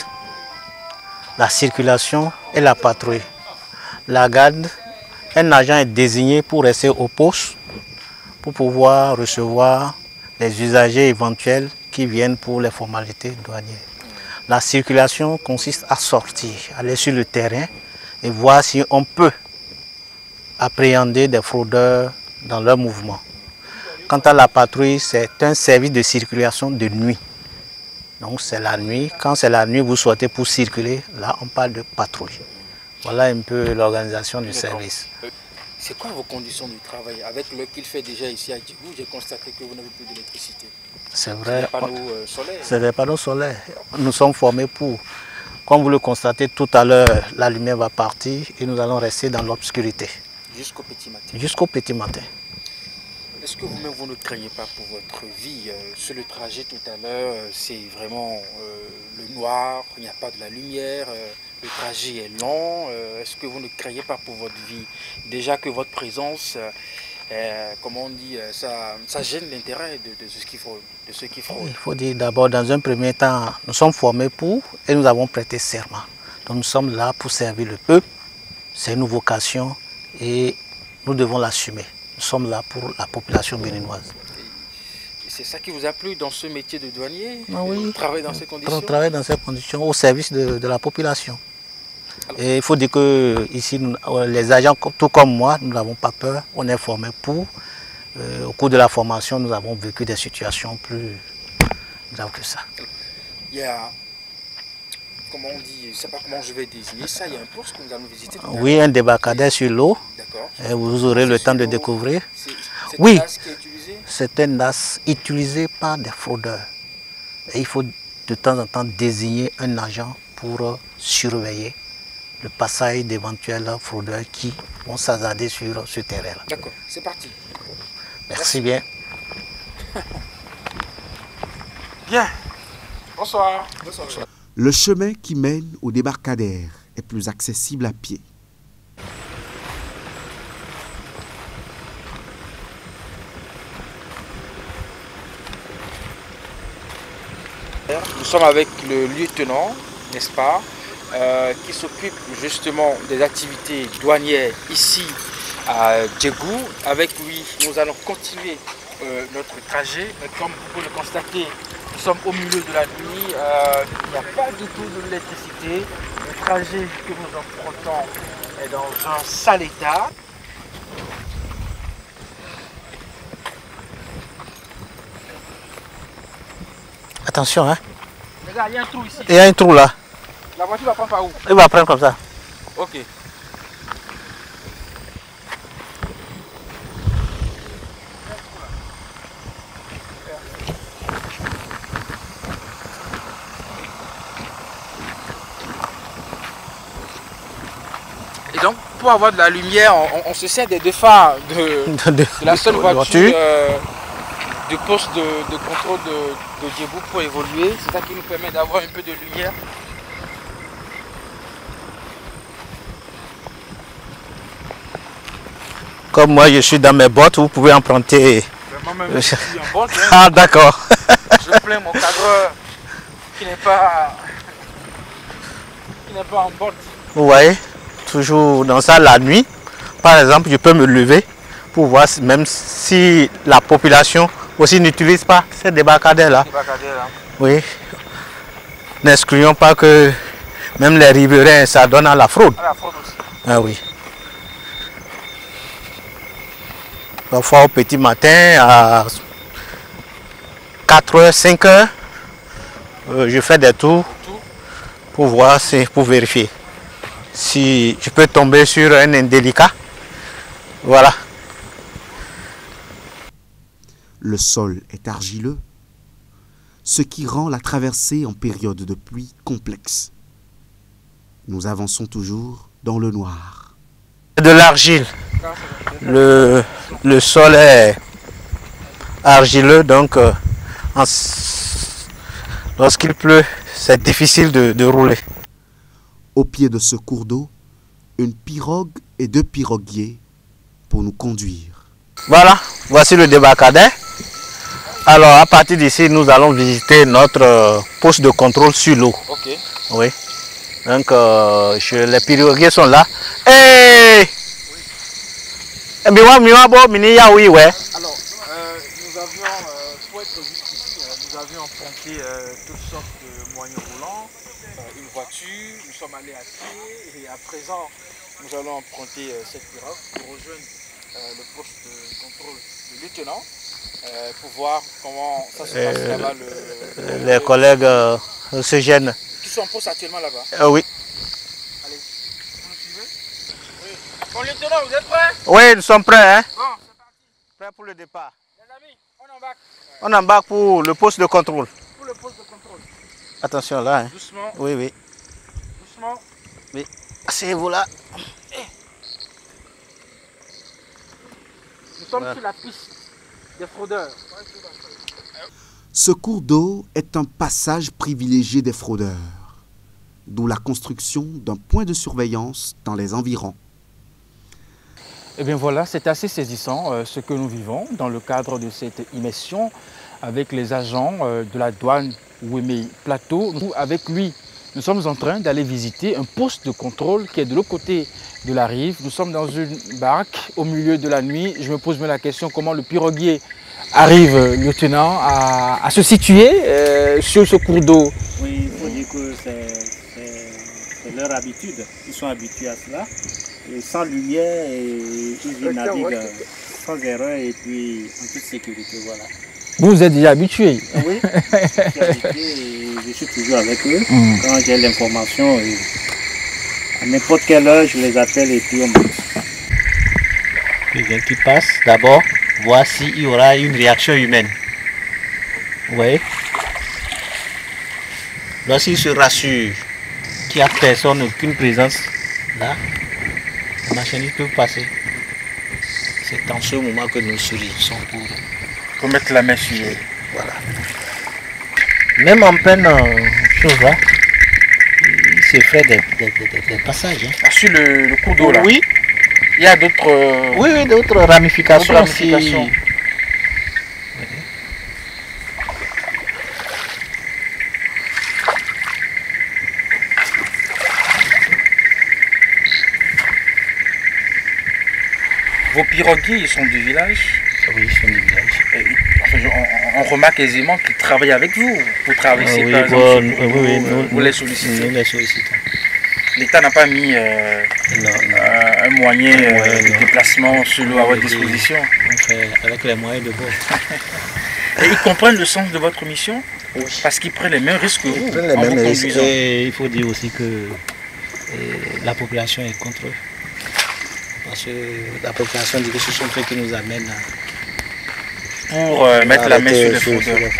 la circulation et la patrouille. La garde, un agent est désigné pour rester au poste, pour pouvoir recevoir les usagers éventuels qui viennent pour les formalités douanières. La circulation consiste à sortir, aller sur le terrain et voir si on peut appréhender des fraudeurs dans leur mouvement. Quant à la patrouille, c'est un service de circulation de nuit. Donc c'est la nuit. Quand c'est la nuit, vous sortez pour circuler, là on parle de patrouille. Voilà un peu l'organisation du service. C'est quoi vos conditions de travail? Avec le qu'il fait déjà ici à Djegou, j'ai constaté que vous n'avez plus d'électricité. C'est vrai. C'est des panneaux solaires. C'est des panneaux solaires. Nous sommes formés pour, comme vous le constatez tout à l'heure, la lumière va partir et nous allons rester dans l'obscurité. Jusqu'au petit matin. Jusqu'au petit matin. Est-ce que vous-même vous ne craignez pas pour votre vie? Sur le trajet tout à l'heure, c'est vraiment le noir, il n'y a pas de la lumière, le trajet est long. Est-ce que vous ne craignez pas pour votre vie? Déjà que votre présence, comment on dit, ça gêne l'intérêt de ceux qui fraudent. Il faut dire d'abord, dans un premier temps, nous sommes formés pour et nous avons prêté serment. Donc nous sommes là pour servir le peuple, c'est une vocation et nous devons l'assumer. Nous sommes là pour la population béninoise. C'est ça qui vous a plu dans ce métier de douanier? Oui. Travailler dans ces conditions? Travailler dans ces conditions au service de la population. Et il faut dire que ici, les agents, tout comme moi, nous n'avons pas peur. On est formés pour. Au cours de la formation, nous avons vécu des situations plus graves que ça. Il y a, comment on dit, je ne sais pas comment je vais désigner ça, il y a un poste que nous allons visiter. Oui, un débarcadère sur l'eau. Et vous aurez le temps de découvrir. Oui, c'est un NAS utilisé par des fraudeurs. Et il faut de temps en temps désigner un agent pour surveiller le passage d'éventuels fraudeurs qui vont s'hasarder sur ce terrain-là. D'accord, c'est parti. Merci bien. Bien. Bonsoir. Bonsoir. Le chemin qui mène au débarcadère est plus accessible à pied. Nous sommes avec le lieutenant, n'est-ce pas, qui s'occupe justement des activités douanières ici à Djegou. Avec lui, nous allons continuer notre trajet. Comme vous pouvez le constater, nous sommes au milieu de la nuit. Il n'y a pas du tout d'électricité. Le trajet que nous empruntons est dans un sale état. Attention, hein. Regarde, il y a un trou ici. Il y a un trou là. La voiture va prendre par où? Il va prendre comme ça. Ok. Et donc, pour avoir de la lumière, on se sert des deux phares de la seule voiture du poste de contrôle de Djegou pour évoluer. C'est ça qui nous permet d'avoir un peu de lumière. Comme moi je suis dans mes bottes, vous pouvez emprunter. Moi-même je suis en botte. Hein. Ah d'accord. Je plains mon cadreur qui n'est pas en botte. Vous voyez, toujours dans ça la nuit. Par exemple, je peux me lever pour voir même si la population aussi n'utilise pas ces débarcadères-là. Oui. N'excluons pas que même les riverains, ça donne à la fraude. À la fraude aussi. Ah oui. Parfois au petit matin, à 4h, 5h, je fais des tours pour voir, pour vérifier si je peux tomber sur un indélicat. Voilà. Le sol est argileux, ce qui rend la traversée en période de pluie complexe. Nous avançons toujours dans le noir. De l'argile. Le sol est argileux, donc lorsqu'il pleut, c'est difficile de rouler. Au pied de ce cours d'eau, une pirogue et 2 piroguiers pour nous conduire. Voilà, voici le débarcadère. Alors à partir d'ici, nous allons visiter notre poste de contrôle sur l'eau. Ok. Oui. Donc les piroguiers sont là. Hey! Alors, nous avions, pour être jusqu'ici, nous avions emprunté toutes sortes de moyens roulants, une voiture, nous sommes allés à pied et à présent nous allons emprunter cette pirogue pour rejoindre le poste de contrôle du lieutenant pour voir comment ça se passe là-bas. Les collègues se gênent. Qui sont en poste actuellement là-bas? Oui. Allez, vous nous suivez? Oui. Bon lieutenant, vous êtes prêts? Oui, nous sommes prêts. Hein? Bon, c'est parti. Prêts pour le départ. Les amis, on embarque. On embarque pour le poste de contrôle. Pour le poste de contrôle. Attention là. Hein? Doucement. Oui, oui. Doucement. Oui. Asseyez-vous là. Nous sommes sur la piste des fraudeurs. Ce cours d'eau est un passage privilégié des fraudeurs, d'où la construction d'un point de surveillance dans les environs. Eh bien voilà, c'est assez saisissant ce que nous vivons dans le cadre de cette immersion avec les agents de la douane Ouémé Plateau. Avec lui, nous sommes en train d'aller visiter un poste de contrôle qui est de l'autre côté de la rive. Nous sommes dans une barque au milieu de la nuit. Je me pose même la question comment le piroguier arrive, lieutenant, à se situer sur ce cours d'eau. Oui, il faut dire que c'est leur habitude. Ils sont habitués à cela. Et sans lumière, ils naviguent sans erreur et puis en toute sécurité. Voilà. Vous êtes déjà habitué? Oui, je suis habitué et je suis toujours avec eux. Quand j'ai l'information, à n'importe quelle heure, je les appelle et puis on monte. Quelqu'un qui passe, d'abord, voir s'il y aura une réaction humaine. Vous voyez? Lorsqu'il se rassure qu'il n'y a personne, aucune présence Là, les marchandises peuvent passer. C'est en ce moment que nous surgissons pour mettre la main sur eux. Voilà. Même en pleine chose là, il se fait des passages. Hein. Ah, sur le cours d'eau là? Oui. Il y a d'autres... Oui, d'autres ramifications. Aussi. Vos piroguiers, ils sont du village? Oui, ils sont du village. On remarque aisément qu'ils travaillent avec vous pour traverser par exemple, vous les sollicitez. Nous les sollicitons. L'État n'a pas mis un moyen de déplacement sur l'eau à votre disposition? On fait avec les moyens de bord. Et ils comprennent le sens de votre mission? Oui. Parce qu'ils prennent les mêmes risques que vous. Ils prennent les mêmes risques. Et il faut dire aussi que la population est contre eux. Parce que la population dit que ce sont eux qui nous amènent pour mettre la main sur les fraudeurs.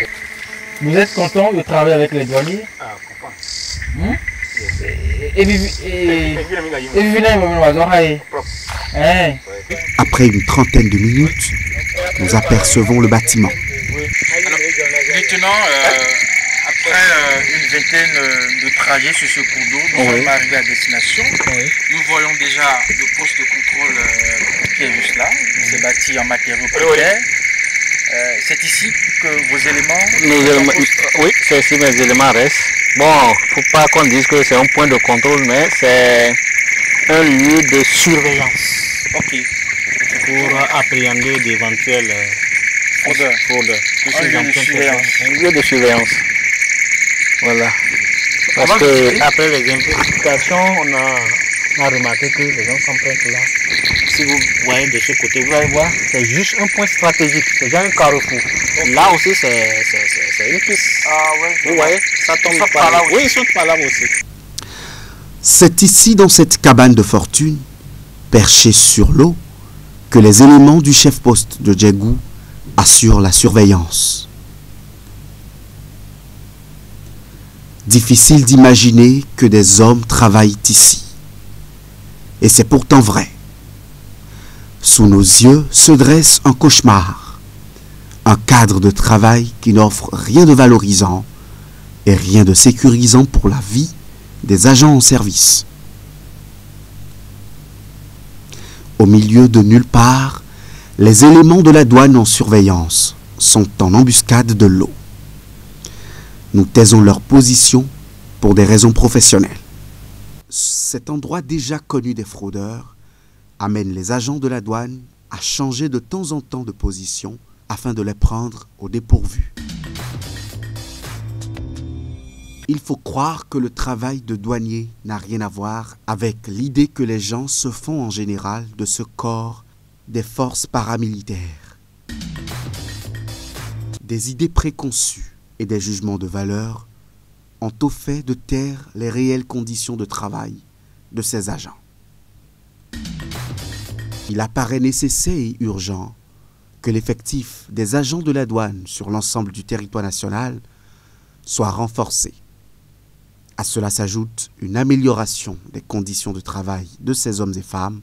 Vous êtes content de travailler avec les douaniers? Ah, content. Après une trentaine de minutes, nous apercevons le bâtiment. Alors, lieutenant, après une vingtaine de trajets sur ce cours d'eau, nous sommes arrivés à destination. Nous voyons déjà le poste de contrôle qui est juste là. C'est bâti en matériaux précaires. C'est ici que vos éléments... Oui, c'est ici mes éléments restent. Bon, il ne faut pas qu'on dise que c'est un point de contrôle, mais c'est un lieu de surveillance. Ok. Pour appréhender d'éventuels fraudeurs. Un lieu de surveillance. Un lieu de surveillance. Voilà. Parce que après les investigations, on a remarqué que les gens s'empruntent là. Si vous voyez de ce côté, vous allez voir, c'est juste un point stratégique, c'est déjà un carrefour. Là aussi, c'est une piste. Ah oui. Vous voyez, ça tombe par là. Oui, ils sont par là aussi. C'est ici, dans cette cabane de fortune, perchée sur l'eau, que les éléments du chef-poste de Djegou assurent la surveillance. Difficile d'imaginer que des hommes travaillent ici. Et c'est pourtant vrai. Sous nos yeux se dresse un cauchemar, un cadre de travail qui n'offre rien de valorisant et rien de sécurisant pour la vie des agents en service. Au milieu de nulle part, les éléments de la douane en surveillance sont en embuscade de l'eau. Nous taisons leur position pour des raisons professionnelles. Cet endroit déjà connu des fraudeurs amène les agents de la douane à changer de temps en temps de position afin de les prendre au dépourvu. Il faut croire que le travail de douanier n'a rien à voir avec l'idée que les gens se font en général de ce corps des forces paramilitaires. Des idées préconçues et des jugements de valeur ont au fait de taire les réelles conditions de travail de ces agents. Il apparaît nécessaire et urgent que l'effectif des agents de la douane sur l'ensemble du territoire national soit renforcé. À cela s'ajoute une amélioration des conditions de travail de ces hommes et femmes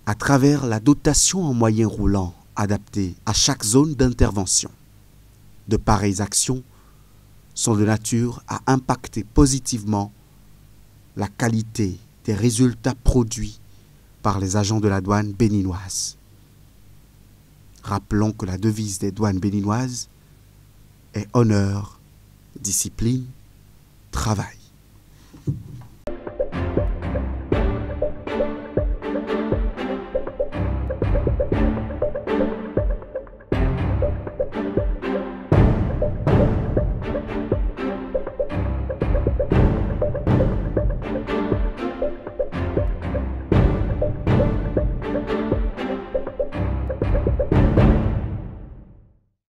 à travers la dotation en moyens roulants adaptés à chaque zone d'intervention. De pareilles actions sont de nature à impacter positivement la qualité des résultats produits par les agents de la douane béninoise. Rappelons que la devise des douanes béninoises est honneur, discipline, travail.